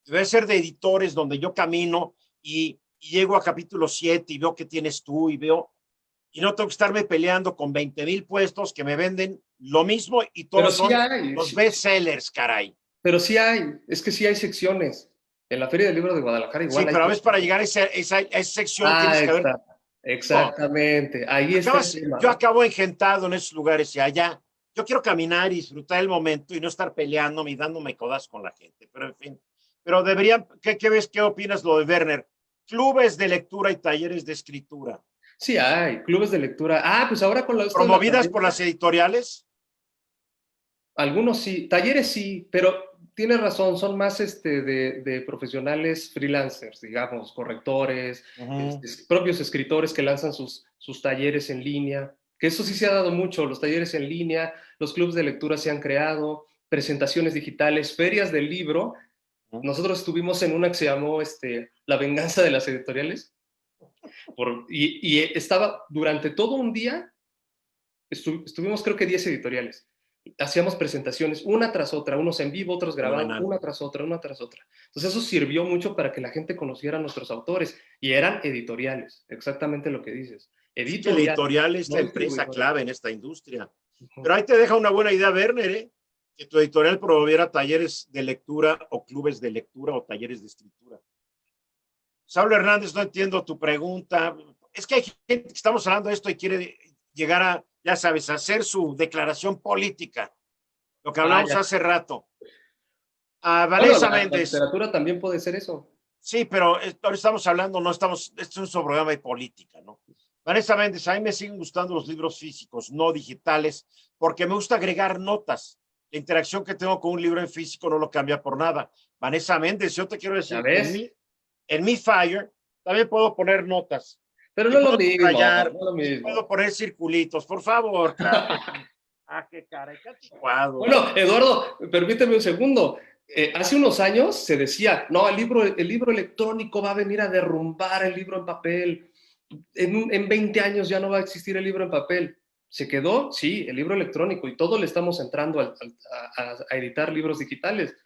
debe ser de editores donde yo camino y llego a capítulo 7 y veo qué tienes tú y no tengo que estarme peleando con 20,000 puestos que me venden lo mismo y Pero todos sí son hay, los bestsellers, caray. pero sí hay, es que sí hay secciones. En la Feria del Libro de Guadalajara Sí, igual hay pero a veces para secciones. llegar a esa sección Ah, tienes que haber. Digo, exactamente. Ahí está el tema, yo ¿no? acabo engentado en esos lugares y allá. Yo quiero caminar y disfrutar el momento y no estar peleándome y dándome codas con la gente. Pero en fin, pero deberían, ¿qué opinas lo de Werner? Clubes de lectura y talleres de escritura, Sí hay, clubes de lectura. Ah, pues ahora con esto de la promovidas por pandemia, las editoriales. algunos sí, talleres sí, pero tienes razón, son más de profesionales freelancers, digamos, correctores, Uh-huh. propios escritores que lanzan sus talleres en línea, que eso sí se ha dado mucho, los talleres en línea, los clubes de lectura se han creado, presentaciones digitales, ferias del libro. Uh-huh. Nosotros estuvimos en una que se llamó La venganza de las editoriales, y estaba durante todo un día, estuvimos creo que 10 editoriales. Hacíamos presentaciones una tras otra, unos en vivo, otros grabados, Fenomenal. una tras otra, una tras otra. Entonces eso sirvió mucho para que la gente conociera a nuestros autores y eran editoriales, exactamente lo que dices. Es que la Editoriales, editorial es no la empresa distribuidores. clave en esta industria. Uh-huh. Pero ahí te deja una buena idea, Werner, ¿eh? Que tu editorial promoviera talleres de lectura o clubes de lectura o talleres de escritura. Saulo Hernández, no entiendo tu pregunta. Es que hay gente que estamos hablando de esto y quiere llegar a, ya sabes, a hacer su declaración política, lo que Ah, hablamos ya. hace rato. Bueno, Vanessa la Méndez, literatura también puede ser eso. sí, pero ahora estamos hablando, no estamos, esto es un programa de política, ¿no? Vanessa Méndez, a mí me siguen gustando los libros físicos, no digitales, porque me gusta agregar notas. La interacción que tengo con un libro en físico no lo cambia por nada. Vanessa Méndez, yo te quiero ¿Ya decir, ves? en mi Fire también puedo poner notas Pero y no es lo puedo mismo, subrayar no es lo y puedo mismo. poner circulitos. Por favor, claro que sí. Ah, qué cara, qué anticuado. Bueno, Eduardo, permíteme un segundo. Hace unos años se decía, no, el libro electrónico va a venir a derrumbar el libro en papel. En 20 años ya no va a existir el libro en papel. ¿Se quedó? Sí, el libro electrónico y todos le estamos entrando a editar libros digitales,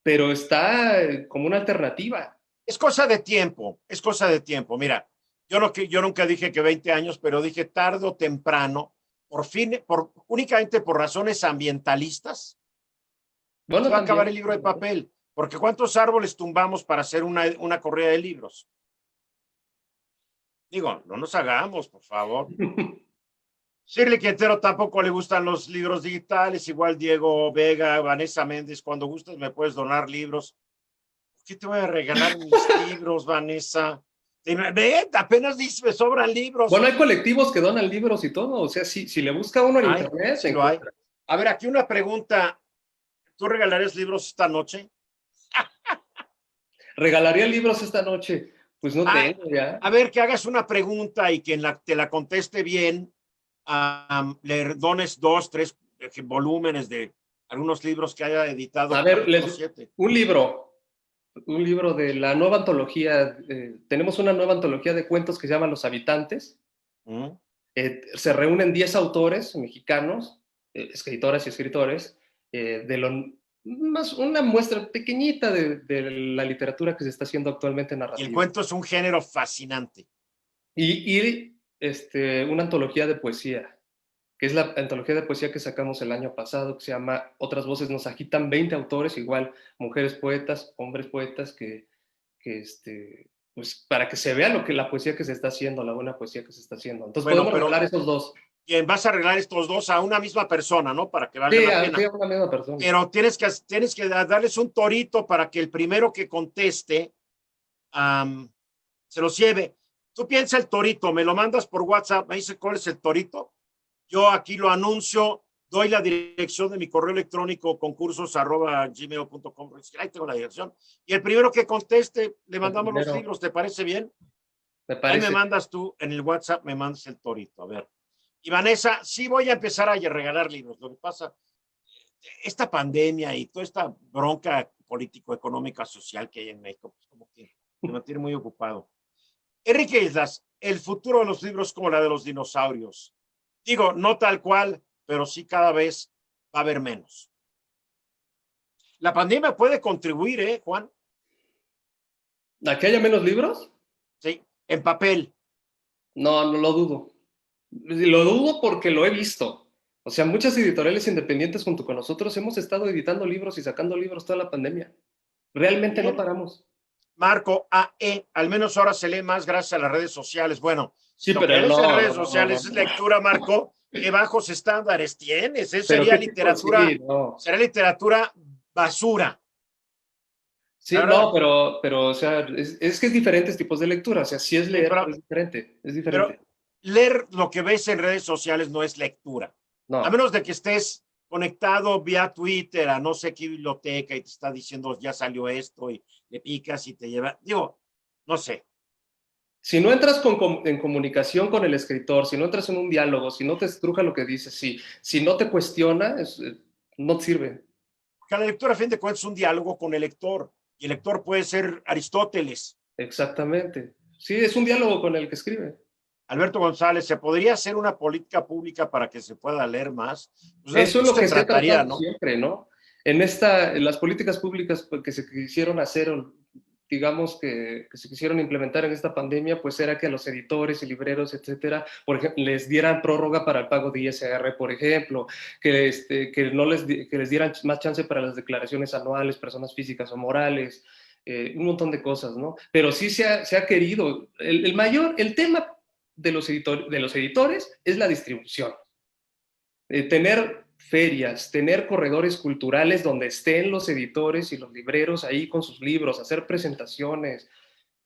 pero está como una alternativa. Es cosa de tiempo, es cosa de tiempo. Mira, yo nunca dije que 20 años, pero dije tarde o temprano, únicamente por razones ambientalistas, se Bueno, va a acabar también. el libro de papel. Porque ¿cuántos árboles tumbamos para hacer una corrida de libros? Digo, no nos hagamos, por favor. Shirley Quintero tampoco le gustan los libros digitales, igual Diego Vega, Vanessa Méndez, cuando gustes me puedes donar libros. ¿Qué te voy a regalar mis libros, Vanessa? Ve, apenas dice, me sobran libros. Bueno, hay colectivos que donan libros y todo, o sea, si le busca uno en Ay, internet, se sí lo hay. encuentra. A ver, aquí una pregunta. ¿Tú regalarías libros esta noche? ¿Regalaría libros esta noche? Pues no Ah, tengo ya. a ver, que hagas una pregunta y que te la conteste bien, le dones 2, 3 volúmenes de algunos libros que haya A editado ver, Capítulo 7. un libro, un libro de la nueva antología. Tenemos una nueva antología de cuentos que se llama Los Habitantes. ¿Mm? Se reúnen 10 autores mexicanos, escritoras y escritores, más una muestra pequeñita de la literatura que se está haciendo actualmente Y el narrativa. cuento es un género fascinante. Una antología de poesía, que es la antología de poesía que sacamos el año pasado, que se llama Otras voces nos agitan, 20 autores, igual, mujeres poetas, hombres poetas, pues para que se vea lo que la poesía que se está haciendo, la buena poesía que se está haciendo. Entonces Bueno, podemos pero regalar esos dos. bien, vas a arreglar estos dos a una misma persona, ¿no? Para que valga Sí, la pena. sí, a una misma persona. Pero tienes que darles un torito para que el primero que conteste se los lleve. Tú piensa el torito, me lo mandas por WhatsApp, me dice cuál es el torito. Yo aquí lo anuncio, doy la dirección de mi correo electrónico concursos@gmail.com. Ahí tengo la dirección. Y el primero que conteste, le El mandamos los primero, libros. ¿Te parece bien? me Ahí me parece. mandas tú, en el WhatsApp me mandas el torito. A ver. Y Vanessa, sí voy a empezar a regalar libros. Lo que pasa, esta pandemia y toda esta bronca político-económica social que hay en México, pues como que me mantiene muy ocupado. Enrique Islas, el futuro de los libros como la de los dinosaurios. Digo, no tal cual, pero sí cada vez va a haber menos. La pandemia puede contribuir, Juan? ¿A que haya menos libros? Sí, en papel. No, no lo dudo. Lo dudo porque lo he visto. O sea, muchas editoriales independientes junto con nosotros hemos estado editando libros y sacando libros toda la pandemia. Muy Realmente no bien. paramos. Marco AE, al menos ahora se lee más gracias a las redes sociales. Bueno, si Sí, lo que pero ves en no, redes no, no, no, sociales es no. lectura, Marco, qué bajos estándares tienes. Eso Pero sería qué tipo, literatura, sí, no. será literatura basura. La Sí, verdad, no, pero, o sea, es que es diferentes tipos de lectura. O sea, sí es sí, leer, pero es diferente. Es pero diferente. leer lo que ves en redes sociales no es lectura. A No. menos de que estés conectado vía Twitter a no sé qué biblioteca y te está diciendo ya salió esto y le picas y te lleva. Digo, no sé. Si no entras en comunicación con el escritor, si no entras en un diálogo, si no te estruja lo que dice, si no te cuestiona, no te sirve. Porque la lectura, a fin de cuentas, es un diálogo con el lector. Y el lector puede ser Aristóteles. Exactamente. Sí, es un diálogo con el que escribe. Alberto González, ¿se podría hacer una política pública para que se pueda leer más? Pues de Eso es eso lo se que se ha trataría, tratado ¿no? siempre, ¿no? En las políticas públicas que se quisieron hacer, digamos que se quisieron implementar en esta pandemia, pues era que a los editores y libreros, etcétera, por ejemplo, les dieran prórroga para el pago de ISR, por ejemplo, que les dieran más chance para las declaraciones anuales, personas físicas o morales, un montón de cosas, ¿no? Pero sí se ha querido. El tema de los editores es la distribución. Tener ferias, tener corredores culturales donde estén los editores y los libreros ahí con sus libros, hacer presentaciones,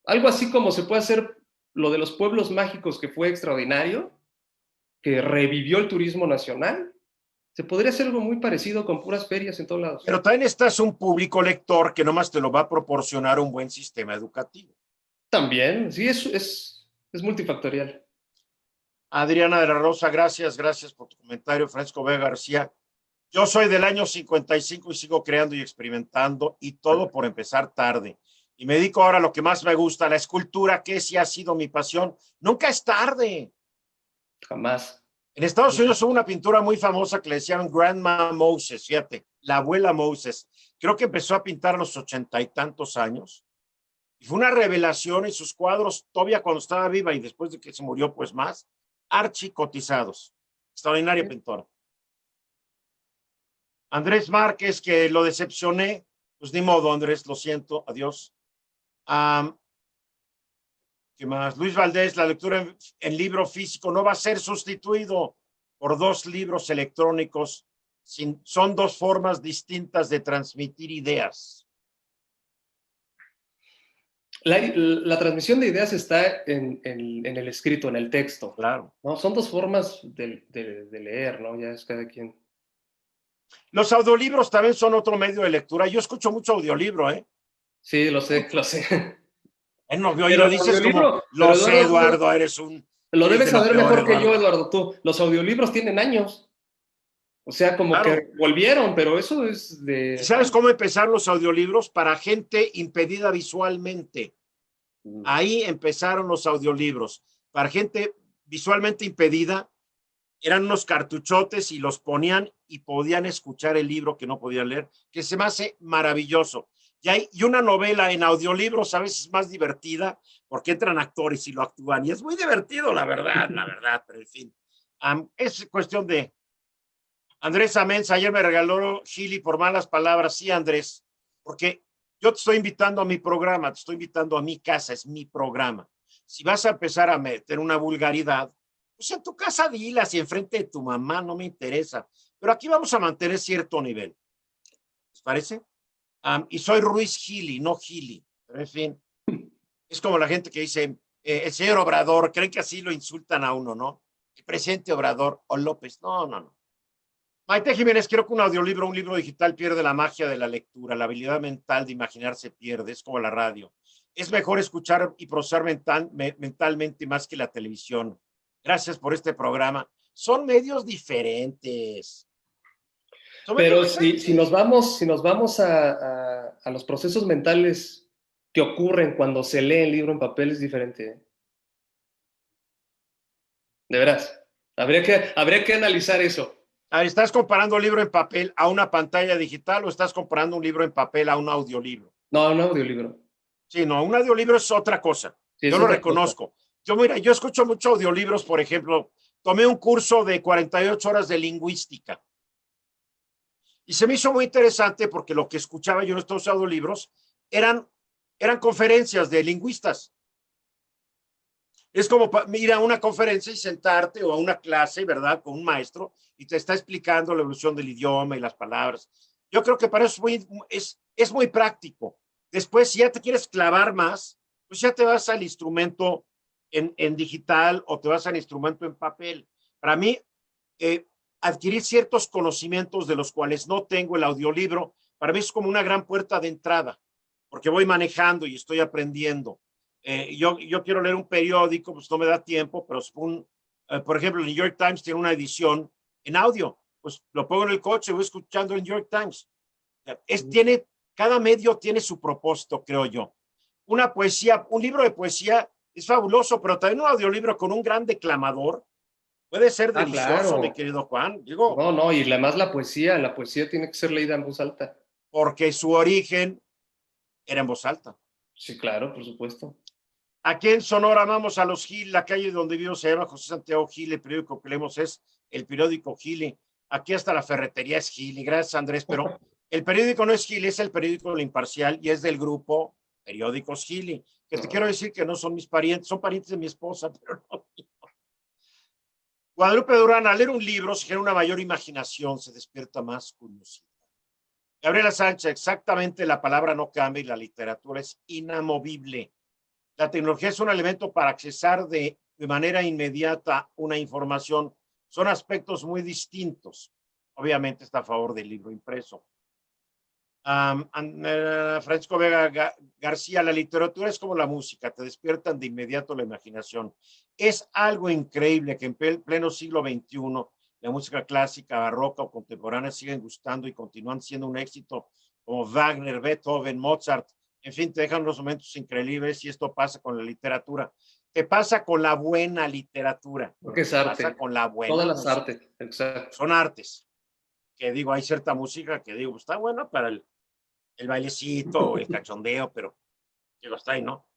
algo así como se puede hacer lo de los pueblos mágicos que fue extraordinario, que revivió el turismo nacional. Se podría hacer algo muy parecido con puras ferias en todos lados. Pero también estás un público lector que nomás te lo va a proporcionar un buen sistema educativo. También, sí, es multifactorial. Adriana de la Rosa, gracias por tu comentario. Francisco Vega García, yo soy del año 55 y sigo creando y experimentando y todo por empezar tarde. Y me dedico ahora a lo que más me gusta, la escultura, que sí ha sido mi pasión. Nunca es tarde. Jamás. En Estados Unidos hubo una pintura muy famosa que le decían Grandma Moses, fíjate, la abuela Moses. Creo que empezó a pintar a los 80 y tantos años. Y fue una revelación en sus cuadros, todavía cuando estaba viva y después de que se murió, pues más, archicotizados. Extraordinaria pintora. Andrés Márquez, que lo decepcioné, pues ni modo, Andrés, lo siento, adiós. ¿Qué más? Luis Valdés, la lectura en libro físico no va a ser sustituido por dos libros electrónicos. Son dos formas distintas de transmitir ideas. La transmisión de ideas está en el escrito, en el texto. Claro. ¿No? Son dos formas de leer, ¿no? Ya es cada quien. Los audiolibros también son otro medio de lectura. Yo escucho mucho audiolibro, ¿eh? Sí, lo sé, lo sé. Y Pero lo el dices como, audiolibro, lo pero sé, Eduardo, Eduardo, lo eres debes de lo saber peor, mejor que yo, Eduardo. Eduardo, tú. Los audiolibros tienen años. O sea, como Claro. que volvieron, pero eso es ¿Y de sabes años. cómo empezar los audiolibros? Para gente impedida visualmente. Ahí empezaron los audiolibros. Para gente visualmente impedida, eran unos cartuchotes y los ponían y podían escuchar el libro que no podían leer, que se me hace maravilloso. Y una novela en audiolibros a veces es más divertida porque entran actores y lo actúan y es muy divertido, la verdad, pero en fin. Es cuestión de... Andrés Amensa ayer me regaló Chili por malas palabras. Sí, Andrés, porque yo te estoy invitando a mi programa, te estoy invitando a mi casa, es mi programa. Si vas a empezar a meter una vulgaridad, pues en tu casa dilas y enfrente de tu mamá, no me interesa. Pero aquí vamos a mantener cierto nivel. ¿Les parece? Y soy Ruiz Gili, no Gili. Pero en fin, es como la gente que dice, el señor Obrador, creen que así lo insultan a uno, ¿no? El presidente Obrador o López. No, no, no. Maite Jiménez, creo que un audiolibro, un libro digital pierde la magia de la lectura, la habilidad mental de imaginar se pierde, es como la radio. Es mejor escuchar y procesar mentalmente más que la televisión. Gracias por este programa. Son medios diferentes. Son medios Pero si diferentes. nos vamos a los procesos mentales que ocurren cuando se lee el libro en papel es diferente. ¿Eh? De veras. Habría que analizar eso. A ver, ¿estás comparando un libro en papel a una pantalla digital o estás comparando un libro en papel a un audiolibro? No, un audiolibro. Sí, no, un audiolibro es otra cosa. Sí, Yo es lo otra cosa. reconozco. Mira, yo escucho mucho audiolibros, por ejemplo, tomé un curso de 48 horas de lingüística y se me hizo muy interesante porque lo que escuchaba yo en estos audiolibros eran, eran conferencias de lingüistas. Es como ir a una conferencia y sentarte o a una clase, ¿verdad? Con un maestro y te está explicando la evolución del idioma y las palabras. Yo creo que para eso es muy práctico. Después, si ya te quieres clavar más, pues ya te vas al instrumento en digital o te vas al instrumento en papel. Para mí, adquirir ciertos conocimientos de los cuales no tengo el audiolibro, para mí es como una gran puerta de entrada, porque voy manejando y estoy aprendiendo. Yo quiero leer un periódico, pues no me da tiempo, pero por ejemplo, el New York Times tiene una edición en audio, pues lo pongo en el coche, voy escuchando el New York Times. Cada medio tiene su propósito, creo yo. Una poesía, un libro de poesía es fabuloso, pero también un audiolibro con un gran declamador puede ser Ah, delicioso, mi claro. querido Juan. Digo, No, no, y además la poesía tiene que ser leída en voz alta. porque su origen era en voz alta. Sí, claro, por supuesto. Aquí en Sonora amamos a los Gil, la calle donde vivo se llama José Santiago Gil, el periódico que leemos es el periódico Gili. Aquí hasta la ferretería es Gili, gracias Andrés, pero el periódico no es Gili, es el periódico El Imparcial y es del grupo Periódicos Gili, que te quiero decir que no son mis parientes, son parientes de mi esposa, pero no. Guadalupe Durán, al leer un libro se genera una mayor imaginación, se despierta más curiosidad. Gabriela Sánchez, exactamente la palabra no cambia y la literatura es inamovible. La tecnología es un elemento para accesar de manera inmediata una información. Son aspectos muy distintos. Obviamente está a favor del libro impreso. Francisco Vega García, la literatura es como la música, te despiertan de inmediato la imaginación. Es algo increíble que en pleno siglo XXI la música clásica, barroca o contemporánea siguen gustando y continúan siendo un éxito como Wagner, Beethoven, Mozart. En fin, te dejan unos momentos increíbles y esto pasa con la literatura. Te pasa con la buena literatura, Porque es pasa arte. con la Todas buena las música. artes, exacto. Son artes, que digo, hay cierta música que digo, está buena para el bailecito, el cachondeo, pero digo, está ahí, ¿no?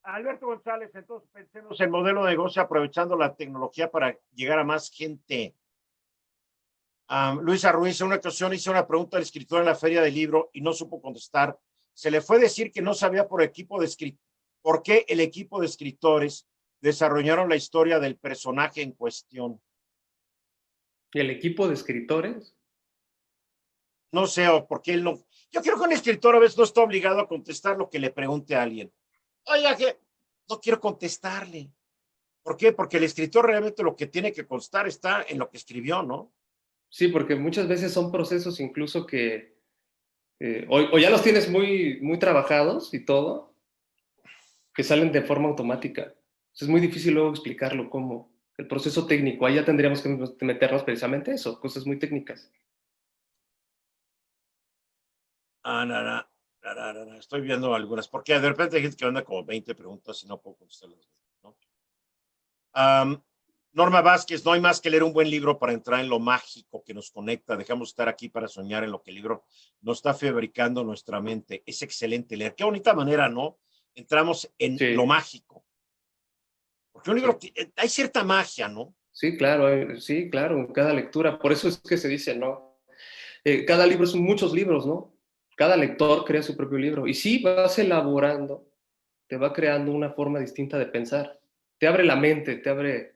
Alberto González, entonces pensemos en modelo de negocio aprovechando la tecnología para llegar a más gente. Luisa Ruiz, en una ocasión hice una pregunta al escritor en la feria del libro y no supo contestar. Se le fue decir que no sabía por qué el equipo de escritores desarrollaron la historia del personaje en cuestión. Y el equipo de escritores, No sé, o por qué él no. Yo creo que un escritor a veces no está obligado a contestar lo que le pregunte a alguien. Oiga, que no quiero contestarle. ¿Por qué? Porque el escritor realmente lo que tiene que constar está en lo que escribió, ¿no? sí, porque muchas veces son procesos incluso que o ya los tienes muy, muy trabajados y todo, que salen de forma automática. Es muy difícil luego explicarlo como el proceso técnico. Ahí ya tendríamos que meternos precisamente eso, cosas muy técnicas. Ah, estoy viendo algunas, porque de repente hay gente que manda como 20 preguntas y no puedo contestarlas, ¿no? Um, Norma Vázquez, no hay más que leer un buen libro para entrar en lo mágico que nos conecta. Dejamos de estar aquí para soñar en lo que el libro nos está fabricando nuestra mente. Es excelente leer. Qué bonita manera, ¿no? Entramos en lo Sí, mágico. Porque un libro, sí. hay cierta magia, ¿no? Sí, claro, en cada lectura. Por eso es que se dice, ¿no? Cada libro son muchos libros, ¿no? Cada lector crea su propio libro. Y sí, vas elaborando, te va creando una forma distinta de pensar. Te abre la mente, te abre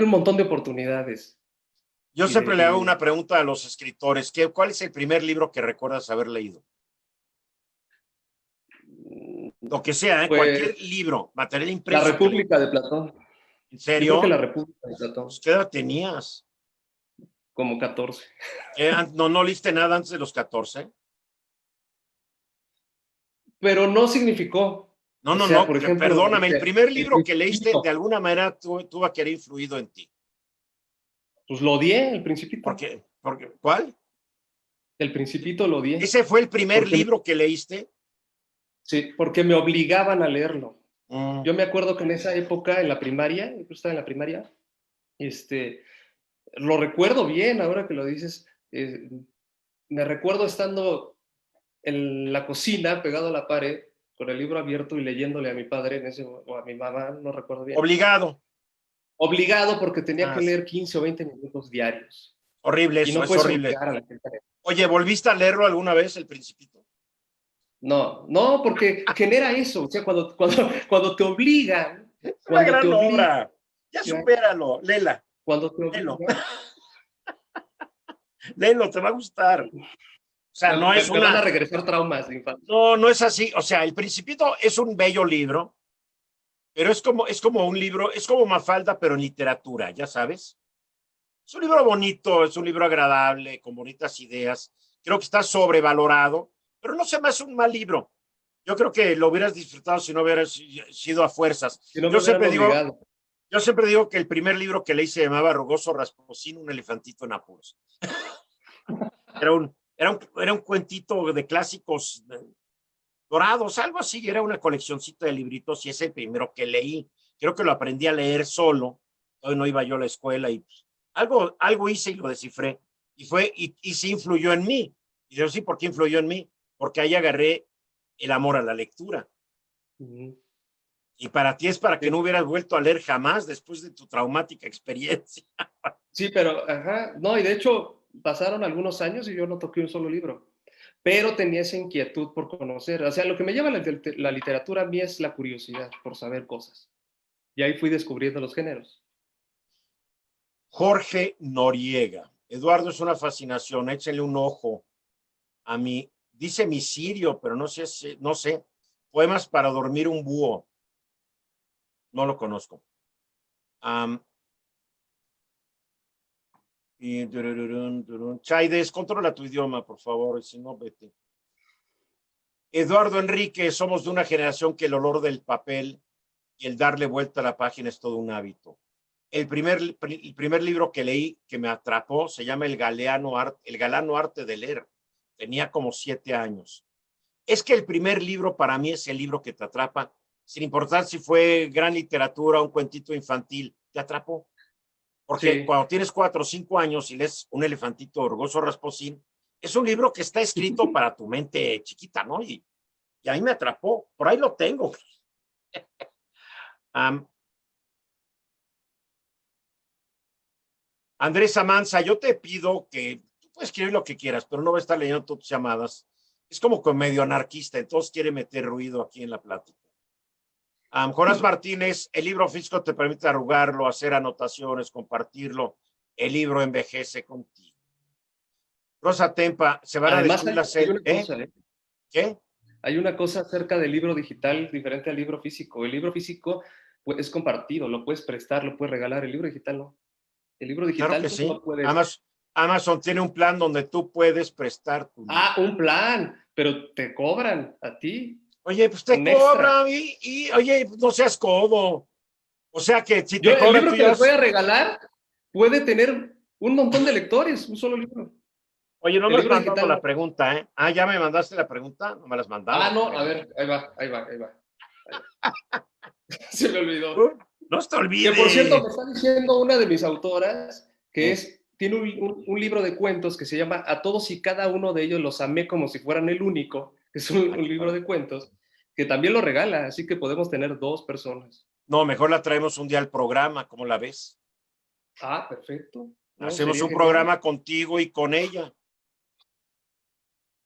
un montón de oportunidades. Yo Y de, siempre le y hago una de- pregunta a los escritores. ¿Cuál es el primer libro que recuerdas haber leído? Lo que sea, ¿eh? Cualquier pues libro, material La impreso que le... República de Platón. ¿En Yo creo que serio? La República de Pues, Platón, ¿qué edad tenías? como 14. ¿No leíste nada antes de los 14? Pero no significó, No, o no, sea, no, por ejemplo, perdóname, el primer El libro que leíste de Principito, alguna manera tuvo que haber influido en ti. pues lo odié, El Principito. ¿Cuál? El Principito lo odié, ¿Ese fue el primer porque, libro que leíste? sí, porque me obligaban a leerlo. Mm, Yo me acuerdo que en esa época, en la primaria, yo estaba en la primaria, este, lo recuerdo bien ahora que lo dices, me recuerdo estando en la cocina, pegado a la pared, con el libro abierto y leyéndole a mi padre o a mi mamá, no recuerdo bien. obligado. Obligado porque tenía que Sí. leer 15 o 20 minutos diarios. Horrible Y eso, no es puedes horrible. obligar a la gente a leer. Oye, ¿volviste a leerlo alguna vez, El Principito? No, no, porque genera eso. O sea, cuando te obligan, Es una cuando te gran obligan, obra. Ya supéralo, léela, cuando te léelo, obligan, léelo, te va a gustar. O sea, no es me van a una, regresar traumas de infancia. no, no es así. O sea, El Principito es un bello libro, pero es como un libro, es como Mafalda, pero en literatura, ya sabes. Es un libro bonito, es un libro agradable, con bonitas ideas. Creo que está sobrevalorado, pero no se me hace un mal libro. Yo creo que lo hubieras disfrutado si no hubieras sido a fuerzas. Si no Yo me hubieran siempre digo, obligado. yo siempre digo que el primer libro que leí se llamaba Rugoso Rasposín, un elefantito en apuros. Era un cuentito de clásicos dorados, algo así, era una coleccioncita de libritos y es el primero que leí. Creo que lo aprendí a leer solo, hoy no iba yo a la escuela y pues, algo hice y lo descifré. Y sí influyó en mí. Y yo sí, ¿por qué influyó en mí? Porque ahí agarré el amor a la lectura. Y para ti es para que no Sí, hubieras vuelto a leer jamás después de tu traumática experiencia. sí, pero, ajá, no, y de hecho pasaron algunos años y yo no toqué un solo libro, pero tenía esa inquietud por conocer. O sea, lo que me lleva a la literatura a mí es la curiosidad por saber cosas. Y ahí fui descubriendo los géneros. Jorge Noriega. Eduardo es una fascinación, échenle un ojo a mí. Dice mi sirio, pero no sé. Poemas para dormir un búho. No lo conozco. Um, Chaides, controla tu idioma, por favor, y si no, vete. Eduardo Enrique, somos de una generación que el olor del papel y el darle vuelta a la página es todo un hábito. El primer libro que leí que me atrapó se llama El galano arte de leer. Tenía como 7 años. Es que el primer libro para mí es el libro que te atrapa, sin importar si fue gran literatura o un cuentito infantil, te atrapó. Porque Sí, cuando tienes 4 o 5 años y lees Un elefantito orgulloso rasposín, es un libro que está escrito para tu mente chiquita, ¿no? Y ahí me atrapó. Por ahí lo tengo. Um, Andrés Amanza, yo te pido que tú puedes escribir lo que quieras, pero no voy a estar leyendo tus llamadas. Es como que medio anarquista, entonces quiere meter ruido aquí en la plática. Jonás Martínez, el libro físico te permite arrugarlo, hacer anotaciones, compartirlo. El libro envejece contigo. Rosa Tempa, se van a además destruir hay, las... hay una ¿Eh? cosa, ¿eh? ¿Qué? Hay una cosa acerca del libro digital diferente al libro físico. El libro físico pues, es compartido, lo puedes prestar, lo puedes regalar. El libro digital no. El libro Claro digital que pues sí. no puedes. Amazon tiene un plan donde tú puedes prestar tu libro. Ah, un plan, pero te cobran a ti Oye, pues te un extra. cobran oye, no seas codo. O sea que si Yo, te el cobran, tú libro que les voy ya... a regalar puede tener un montón de lectores, un solo libro. Oye, no El me has libro mandado digital la no. pregunta, ¿eh? Ya me mandaste la pregunta. No me la has mandado, Ah, no, a creo. ver, ahí va, ahí va, ahí va. Ahí va. Se me olvidó. ¿Tú? No se te Que por cierto, olvide. me está diciendo una de mis autoras que tiene un libro de cuentos que se llama A todos y cada uno de ellos los amé como si fueran el único, que es un Ay, qué libro padre. de cuentos, que también lo regala, así que podemos tener 2 personas. No, mejor la traemos un día al programa, ¿cómo la ves? Ah, perfecto. No, Hacemos sería un genial. programa contigo y con ella.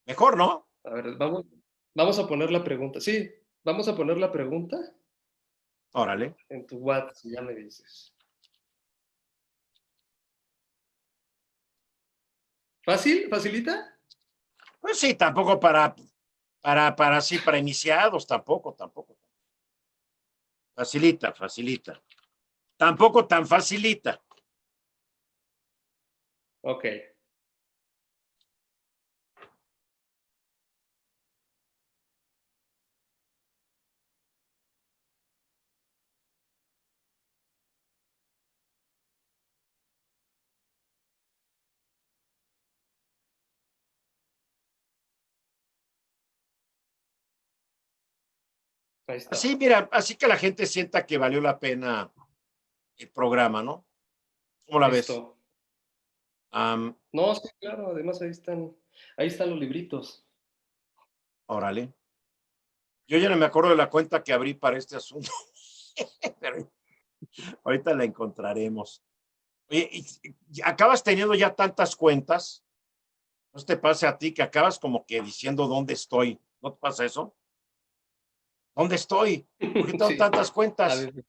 Mejor, ¿no? A ver, vamos a poner la pregunta. Sí, vamos a poner la pregunta Órale. en tu WhatsApp, si ya me dices. ¿Fácil? ¿Facilita? Pues sí, tampoco para iniciados, tampoco. Facilita. Tampoco tan facilita. Ok. Ahí está. Así, mira, así que la gente sienta que valió la pena el programa, ¿no? ¿Cómo la ves? Listo. Um, No, sí, claro, además ahí están los libritos. Órale. Yo ya no me acuerdo de la cuenta que abrí para este asunto, pero ahorita la encontraremos. Oye, y acabas teniendo ya tantas cuentas, ¿no te pasa a ti que acabas como que diciendo dónde estoy? ¿No te pasa eso? ¿Dónde estoy? ¿Por qué tengo Sí, tantas a cuentas? ver.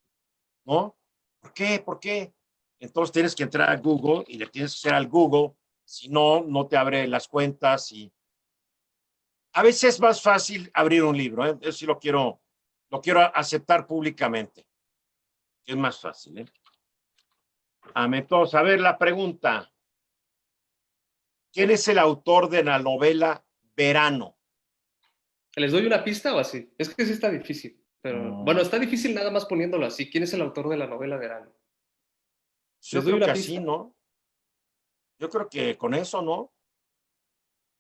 ¿No? ¿Por qué? Entonces tienes que entrar a Google y le tienes que hacer al Google, si no, no te abre las cuentas y a veces es más fácil abrir un libro, ¿eh? Eso sí lo quiero aceptar públicamente, que es más fácil, ¿eh? Entonces, a ver la pregunta. ¿Quién es el autor de la novela Verano? ¿Les doy una pista o así? Es que sí está difícil. Pero bueno, Mm, está difícil nada más poniéndolo así. ¿Quién es el autor de la novela Verano? yo Les doy creo que una así, pista. ¿no? Yo creo que con eso, ¿no?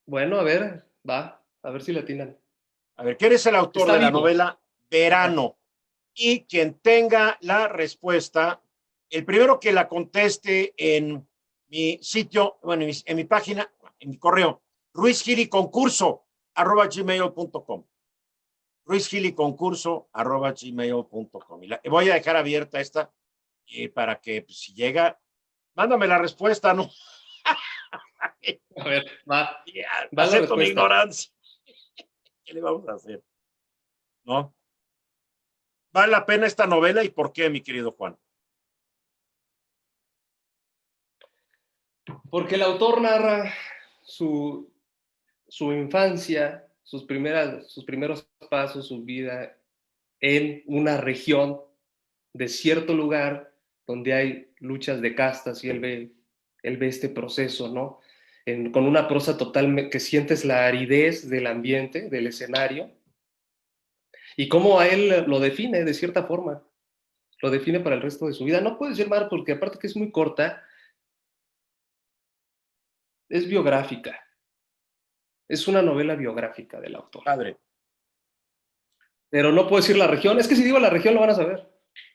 Bueno, a ver, va, a ver si le atinan. A ver, ¿quién es el autor Está de la vivo. novela Ajá. Verano? Y quien tenga la respuesta, el primero que la conteste en mi sitio, bueno, en mi página, en mi correo, ruizgiliconcurso@gmail.com. ruizgiliconcurso@gmail.com. Y voy a dejar abierta esta para que pues, si llega, mándame la respuesta, ¿no? A ver, va, va la Acepto mi respuesta. ignorancia. ¿Qué le vamos a hacer? ¿No? ¿Vale la pena esta novela y por qué, mi querido Juan? Porque el autor narra su, su infancia, sus primeros pasos, su vida en una región de cierto lugar donde hay luchas de castas y él ve este proceso, ¿no? Con una prosa total que sientes la aridez del ambiente, del escenario, y cómo a él lo define de cierta forma, lo define para el resto de su vida. No puede ser mal porque aparte que es muy corta, es biográfica, es una novela biográfica del autor. Padre. Pero no puedo decir la región, es que si digo la región lo van a saber.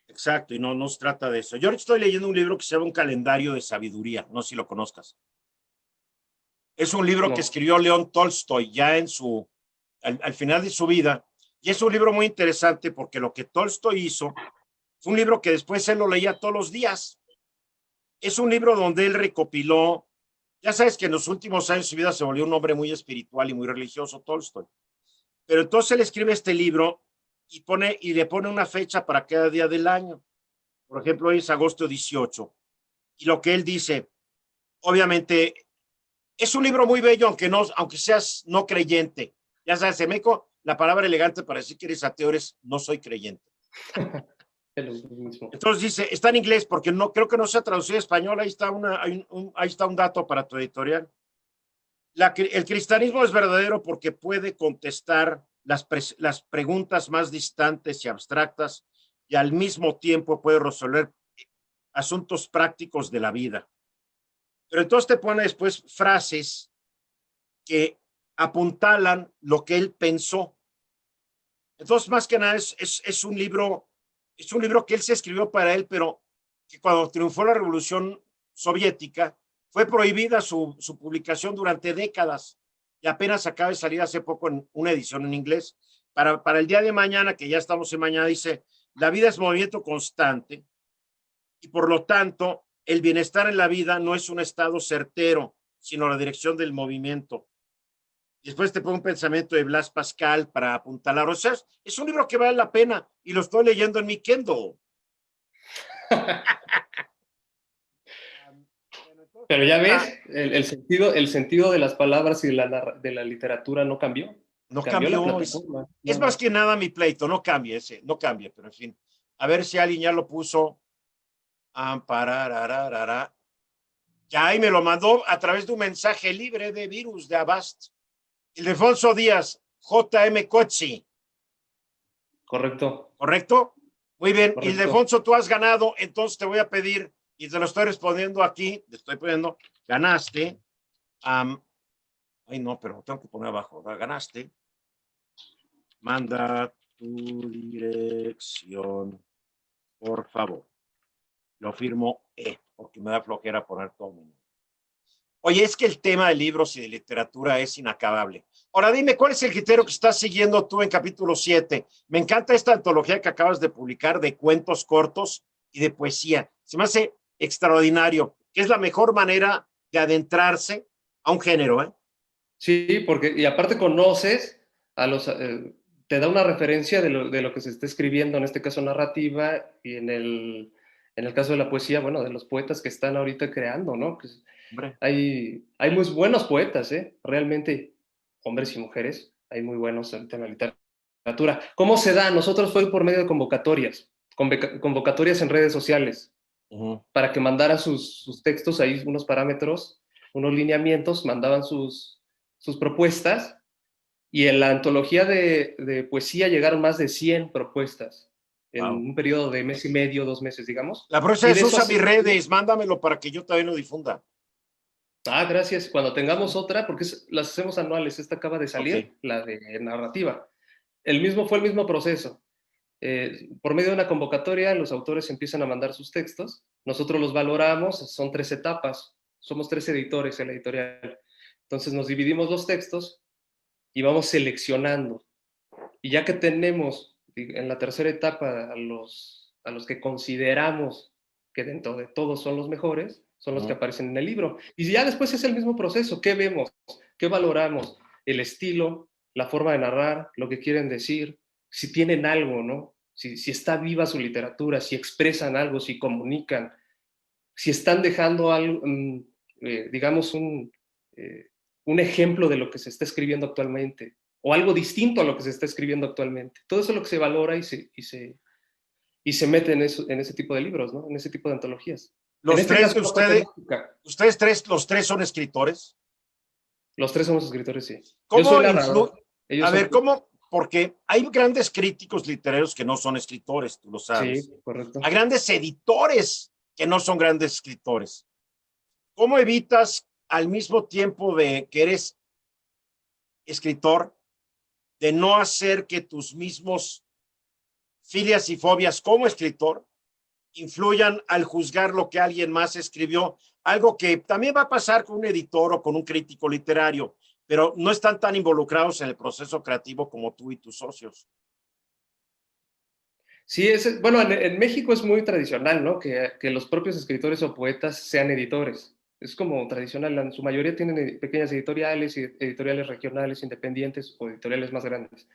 Exacto, y no se trata de eso. Yo ahorita estoy leyendo un libro que se llama Un calendario de sabiduría, no sé si lo conozcas. Es un libro que No. escribió León Tolstoy ya al final de su vida, y es un libro muy interesante porque lo que Tolstoy hizo fue un libro que después él lo leía todos los días. Es un libro donde él recopiló, ya sabes que en los últimos años de su vida se volvió un hombre muy espiritual y muy religioso, Tolstoy. Pero entonces él escribe este libro y le pone una fecha para cada día del año. Por ejemplo, hoy es agosto 18. Y lo que él dice, obviamente, es un libro muy bello, aunque seas no creyente. Ya sabes, en México, la palabra elegante para decir que eres ateo es no soy creyente. Es lo mismo. Entonces dice, está en inglés porque no creo que no se ha traducido a español. Ahí está un dato para tu editorial. El cristianismo es verdadero porque puede contestar las preguntas más distantes y abstractas y al mismo tiempo puede resolver asuntos prácticos de la vida. Pero entonces te pone después frases que apuntalan lo que él pensó. Entonces, más que nada, es un libro es un libro que él se escribió para él, pero que cuando triunfó la Revolución Soviética fue prohibida su publicación durante décadas y apenas acaba de salir hace poco en una edición en inglés. Para el día de mañana, que ya estamos en mañana, dice, la vida es movimiento constante y por lo tanto el bienestar en la vida no es un estado certero, sino la dirección del movimiento. Después te pongo un pensamiento de Blas Pascal para apuntalar. O sea, es un libro que vale la pena y lo estoy leyendo en mi Kindle. Pero ya ves, el sentido de las palabras y de la literatura no cambió. No Cambió la cambió. plataforma. Es más que nada mi pleito. No cambie ese. No cambie, pero en fin. A ver si alguien ya lo puso. Ya ahí me lo mandó a través de un mensaje libre de virus de Avast. Ildefonso Díaz, JM Cochi. Correcto. ¿Correcto? Muy bien. Correcto. Ildefonso, tú has ganado, entonces te voy a pedir, y te lo estoy respondiendo aquí, te estoy poniendo, ganaste. Ay, no, pero tengo que poner abajo, ¿verdad? Ganaste. Manda tu dirección, por favor. Lo firmo E, porque me da flojera poner todo el mundo. Oye, es que el tema de libros y de literatura es inacabable. Ahora dime, ¿cuál es el criterio que estás siguiendo tú en capítulo 7? Me encanta esta antología que acabas de publicar de cuentos cortos y de poesía. Se me hace extraordinario, que es la mejor manera de adentrarse a un género, ¿eh? Sí, porque, y aparte conoces a los, te da una referencia de lo que se está escribiendo, en este caso narrativa, y en el caso de la poesía, bueno, de los poetas que están ahorita creando, ¿no? Pues hay muy buenos poetas, ¿eh? Realmente, hombres y mujeres, hay muy buenos en la literatura. ¿Cómo se da? Nosotros fue por medio de convocatorias, convocatorias en redes sociales, para que mandaran sus textos, ahí unos parámetros, unos lineamientos, mandaban sus propuestas, y en la antología de poesía llegaron más de 100 propuestas en un periodo de mes y medio, 2 meses, digamos. La próxima es usa mis redes, mándamelo para que yo también lo difunda. Gracias. Cuando tengamos otra, porque las hacemos anuales, esta acaba de salir, Okay. la de narrativa. Fue el mismo proceso. Por medio de una convocatoria, los autores empiezan a mandar sus textos, nosotros los valoramos, son 3 etapas, somos 3 editores en la editorial. Entonces nos dividimos los textos y vamos seleccionando. Y ya que tenemos en la tercera etapa a los que consideramos que dentro de todos son los mejores, son los que aparecen en el libro. Y ya después es el mismo proceso. ¿Qué vemos? ¿Qué valoramos? El estilo, la forma de narrar, lo que quieren decir, si tienen algo, ¿no? Si está viva su literatura, si expresan algo, si comunican, si están dejando algo, digamos, un ejemplo de lo que se está escribiendo actualmente, o algo distinto a lo que se está escribiendo actualmente. Todo eso es lo que se valora y se mete en ese tipo de libros, ¿no? En ese tipo de antologías. Los tres de ustedes tres, los tres son escritores. Los tres somos escritores, sí. ¿Cómo Yo soy narrador. A ver, ¿cómo? Porque hay grandes críticos literarios que no son escritores, tú lo sabes. Sí, correcto. Hay grandes editores que no son grandes escritores. ¿Cómo evitas al mismo tiempo de que eres escritor, de no hacer que tus mismos filias y fobias como escritor influyan al juzgar lo que alguien más escribió? Algo que también va a pasar con un editor o con un crítico literario, pero no están tan involucrados en el proceso creativo como tú y tus socios. Sí, bueno, en México es muy tradicional, ¿no? Que los propios escritores o poetas sean editores. Es como tradicional, en su mayoría tienen pequeñas editoriales, editoriales regionales, independientes o editoriales más grandes.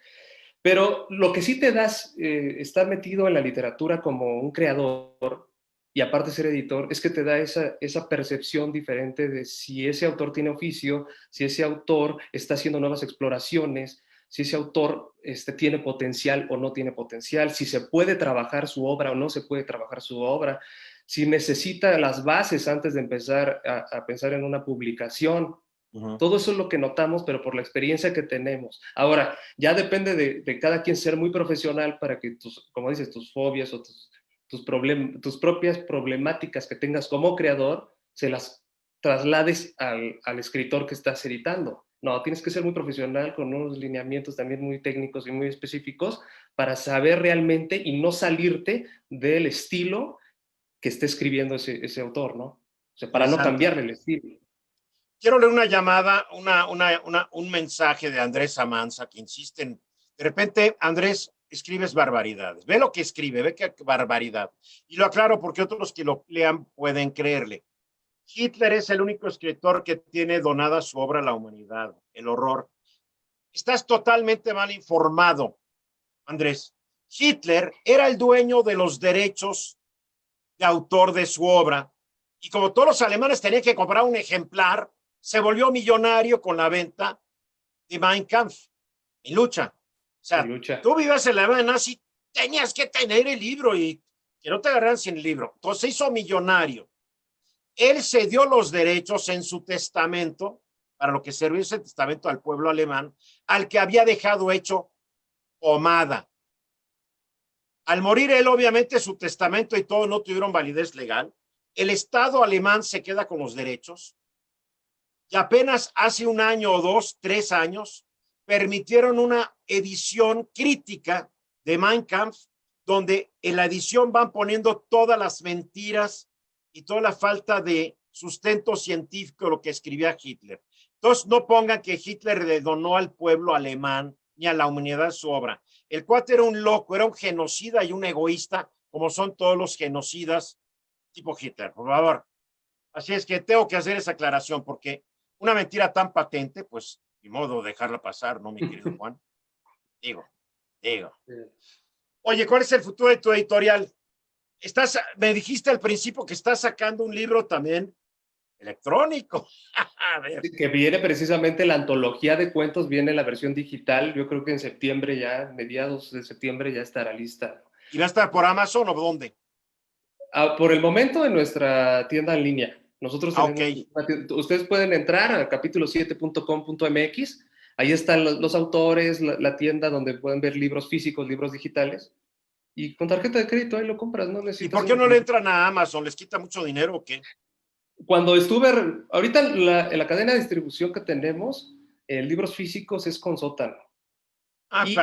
Pero lo que sí te das, estar metido en la literatura como un creador y aparte ser editor, es que te da esa percepción diferente de si ese autor tiene oficio, si ese autor está haciendo nuevas exploraciones, si ese autor tiene potencial o no tiene potencial, si se puede trabajar su obra o no se puede trabajar su obra, si necesita las bases antes de empezar a pensar en una publicación. Todo eso es lo que notamos, pero por la experiencia que tenemos. Ahora, ya depende de cada quien ser muy profesional para que, como dices, tus fobias o tus propias problemáticas que tengas como creador, se las traslades al escritor que estás editando. No, tienes que ser muy profesional con unos lineamientos también muy técnicos y muy específicos para saber realmente y no salirte del estilo que esté escribiendo ese autor, ¿no? O sea, para no Interesante. cambiarle el estilo. Quiero leer una llamada, un mensaje de Andrés Amanza que insiste en, de repente, Andrés, escribes barbaridades. Ve lo que escribe, ve qué barbaridad. Y lo aclaro porque otros que lo lean pueden creerle. Hitler es el único escritor que tiene donada su obra a la humanidad, el horror. Estás totalmente mal informado, Andrés. Hitler era el dueño de los derechos de autor de su obra y como todos los alemanes tenían que comprar un ejemplar, se volvió millonario con la venta de Mein Kampf, en lucha. O sea, Lucha. tú vivías en la Alemania nazi, tenías que tener el libro y que no te agarraran sin el libro. Entonces se hizo millonario. Él cedió los derechos en su testamento, para lo que servía ese testamento al pueblo alemán, al que había dejado hecho pomada. Al morir él, obviamente, su testamento y todo no tuvieron validez legal. El Estado alemán se queda con los derechos y apenas hace un año o dos, 3 años, permitieron una edición crítica de Mein Kampf, donde en la edición van poniendo todas las mentiras y toda la falta de sustento científico de lo que escribía Hitler. Entonces, no pongan que Hitler le donó al pueblo alemán ni a la humanidad su obra. El cuate era un loco, era un genocida y un egoísta, como son todos los genocidas tipo Hitler, por favor. Así es que tengo que hacer esa aclaración porque una mentira tan patente, pues, ni modo dejarla pasar, ¿no, mi querido Juan? Digo. Oye, ¿cuál es el futuro de tu editorial? Me dijiste al principio que estás sacando un libro también electrónico. A ver. Que viene precisamente la antología de cuentos, viene la versión digital. Yo creo que en septiembre ya, mediados de septiembre ya estará lista. ¿Y va a estar por Amazon o dónde? Por el momento en nuestra tienda en línea. Nosotros tenemos, Ok. ustedes pueden entrar a capítulo7.com.mx, ahí están los autores, la tienda donde pueden ver libros físicos, libros digitales, y con tarjeta de crédito ahí lo compras, no ¿Y necesitas por qué una... no le entran a Amazon? ¿Les quita mucho dinero o qué? Cuando estuve, ahorita en la cadena de distribución que tenemos, libros físicos es con Sótano, Ah, y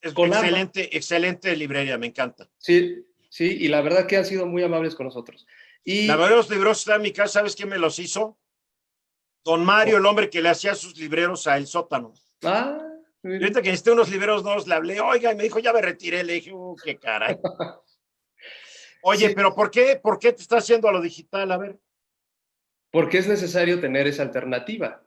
es con Amazon, excelente, excelente librería, me encanta. sí, sí, y la verdad que han sido muy amables con nosotros. La Y, verdad, los libros están en mi casa, ¿sabes quién me los hizo? Don Mario, el hombre que le hacía sus libreros a El Sótano. ah, Y miren. ahorita que necesité unos libreros nuevos, le hablé, oiga, y me dijo, ya me retiré. Le dije, qué caray. Oye, Sí, pero ¿por qué te estás haciendo a lo digital? A ver. porque es necesario tener esa alternativa.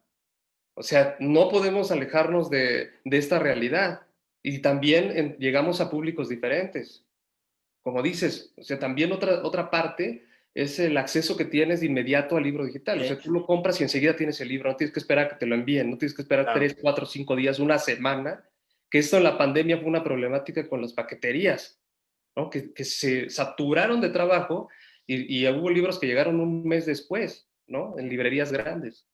O sea, no podemos alejarnos de esta realidad. Y también llegamos a públicos diferentes. Como dices, o sea, también otra parte es el acceso que tienes de inmediato al libro digital. O sea, tú lo compras y enseguida tienes el libro. No tienes que esperar a que te lo envíen. No tienes que esperar Claro. 3, 4, 5 días, una semana. Que esto en la pandemia fue una problemática con las paqueterías, ¿no? Que se saturaron de trabajo y hubo libros que llegaron un mes después, ¿no? En librerías grandes.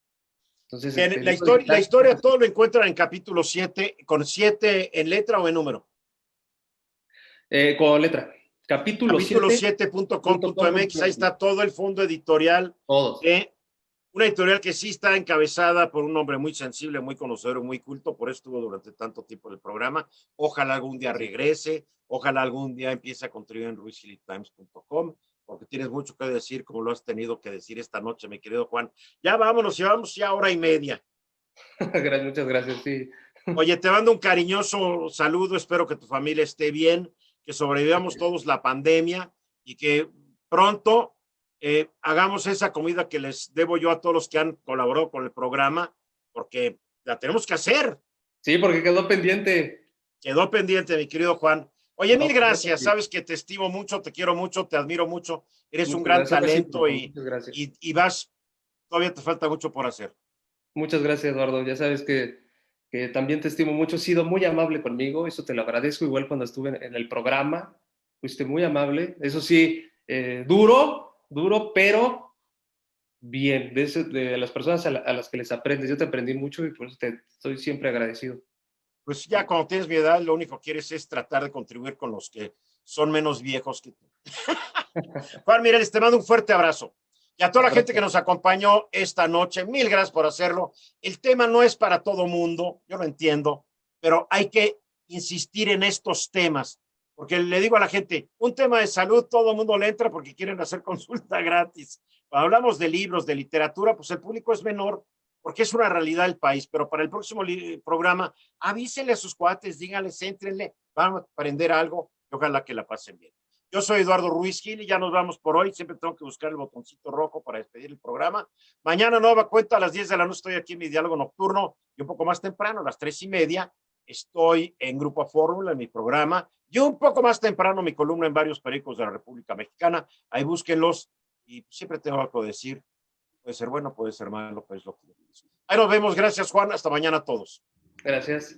Entonces, Bien, el la libro historia, la digital, historia todo lo encuentran en capítulo 7, con 7 en letra o en número. con letra, capítulo Capítulo 7 7.com.mx, ahí está todo el fondo editorial todos. de una editorial que sí está encabezada por un hombre muy sensible, muy conocedor, muy culto, por eso estuvo durante tanto tiempo en el programa. Ojalá algún día regrese, ojalá algún día empiece a contribuir en ruizgilitimes.com, porque tienes mucho que decir, como lo has tenido que decir esta noche, mi querido Juan. Ya vámonos, llevamos ya hora y media. Muchas gracias, sí. Oye, te mando un cariñoso saludo, espero que tu familia esté bien, que sobrevivamos todos la pandemia y que pronto hagamos esa comida que les debo yo a todos los que han colaborado con el programa, porque la tenemos que hacer. Sí, porque quedó pendiente. Quedó pendiente, mi querido Juan. Oye, No, mil por supuesto, gracias, sí. sabes que te estimo mucho, te quiero mucho, te admiro mucho, eres un gran Muchas gracias, talento recíproco, y, muchas gracias. y, y vas, todavía te falta mucho por hacer. Muchas gracias, Eduardo. Ya sabes que también te estimo mucho. Has sido muy amable conmigo, eso te lo agradezco. Igual cuando estuve en el programa, fuiste muy amable. Eso sí, duro, pero bien. De las personas a las que les aprendes, yo te aprendí mucho y por eso te estoy siempre agradecido. Pues ya cuando tienes mi edad, lo único que quieres es tratar de contribuir con los que son menos viejos que tú. Juan Mireles, te mando un fuerte abrazo. Y a toda la gente que nos acompañó esta noche, mil gracias por hacerlo. El tema no es para todo mundo, yo lo entiendo, pero hay que insistir en estos temas, porque le digo a la gente, un tema de salud, todo el mundo le entra porque quieren hacer consulta gratis. Cuando hablamos de libros, de literatura, pues el público es menor, porque es una realidad del país, pero para el próximo programa, avísenle a sus cuates, díganles, éntrenle, van a aprender algo y ojalá que la pasen bien. Yo soy Eduardo Ruiz Gil y ya nos vamos por hoy. Siempre tengo que buscar el botoncito rojo para despedir el programa. Mañana nueva cuenta a las 10 de la noche. Estoy aquí en mi diálogo nocturno y un poco más temprano, a las 3:30. Estoy en Grupo Fórmula, en mi programa. Y un poco más temprano, mi columna en varios periódicos de la República Mexicana. Ahí búsquenlos y siempre tengo algo que decir. Puede ser bueno, puede ser malo, pero es lo que yo pienso. Ahí nos vemos. Gracias, Juan. Hasta mañana a todos. Gracias.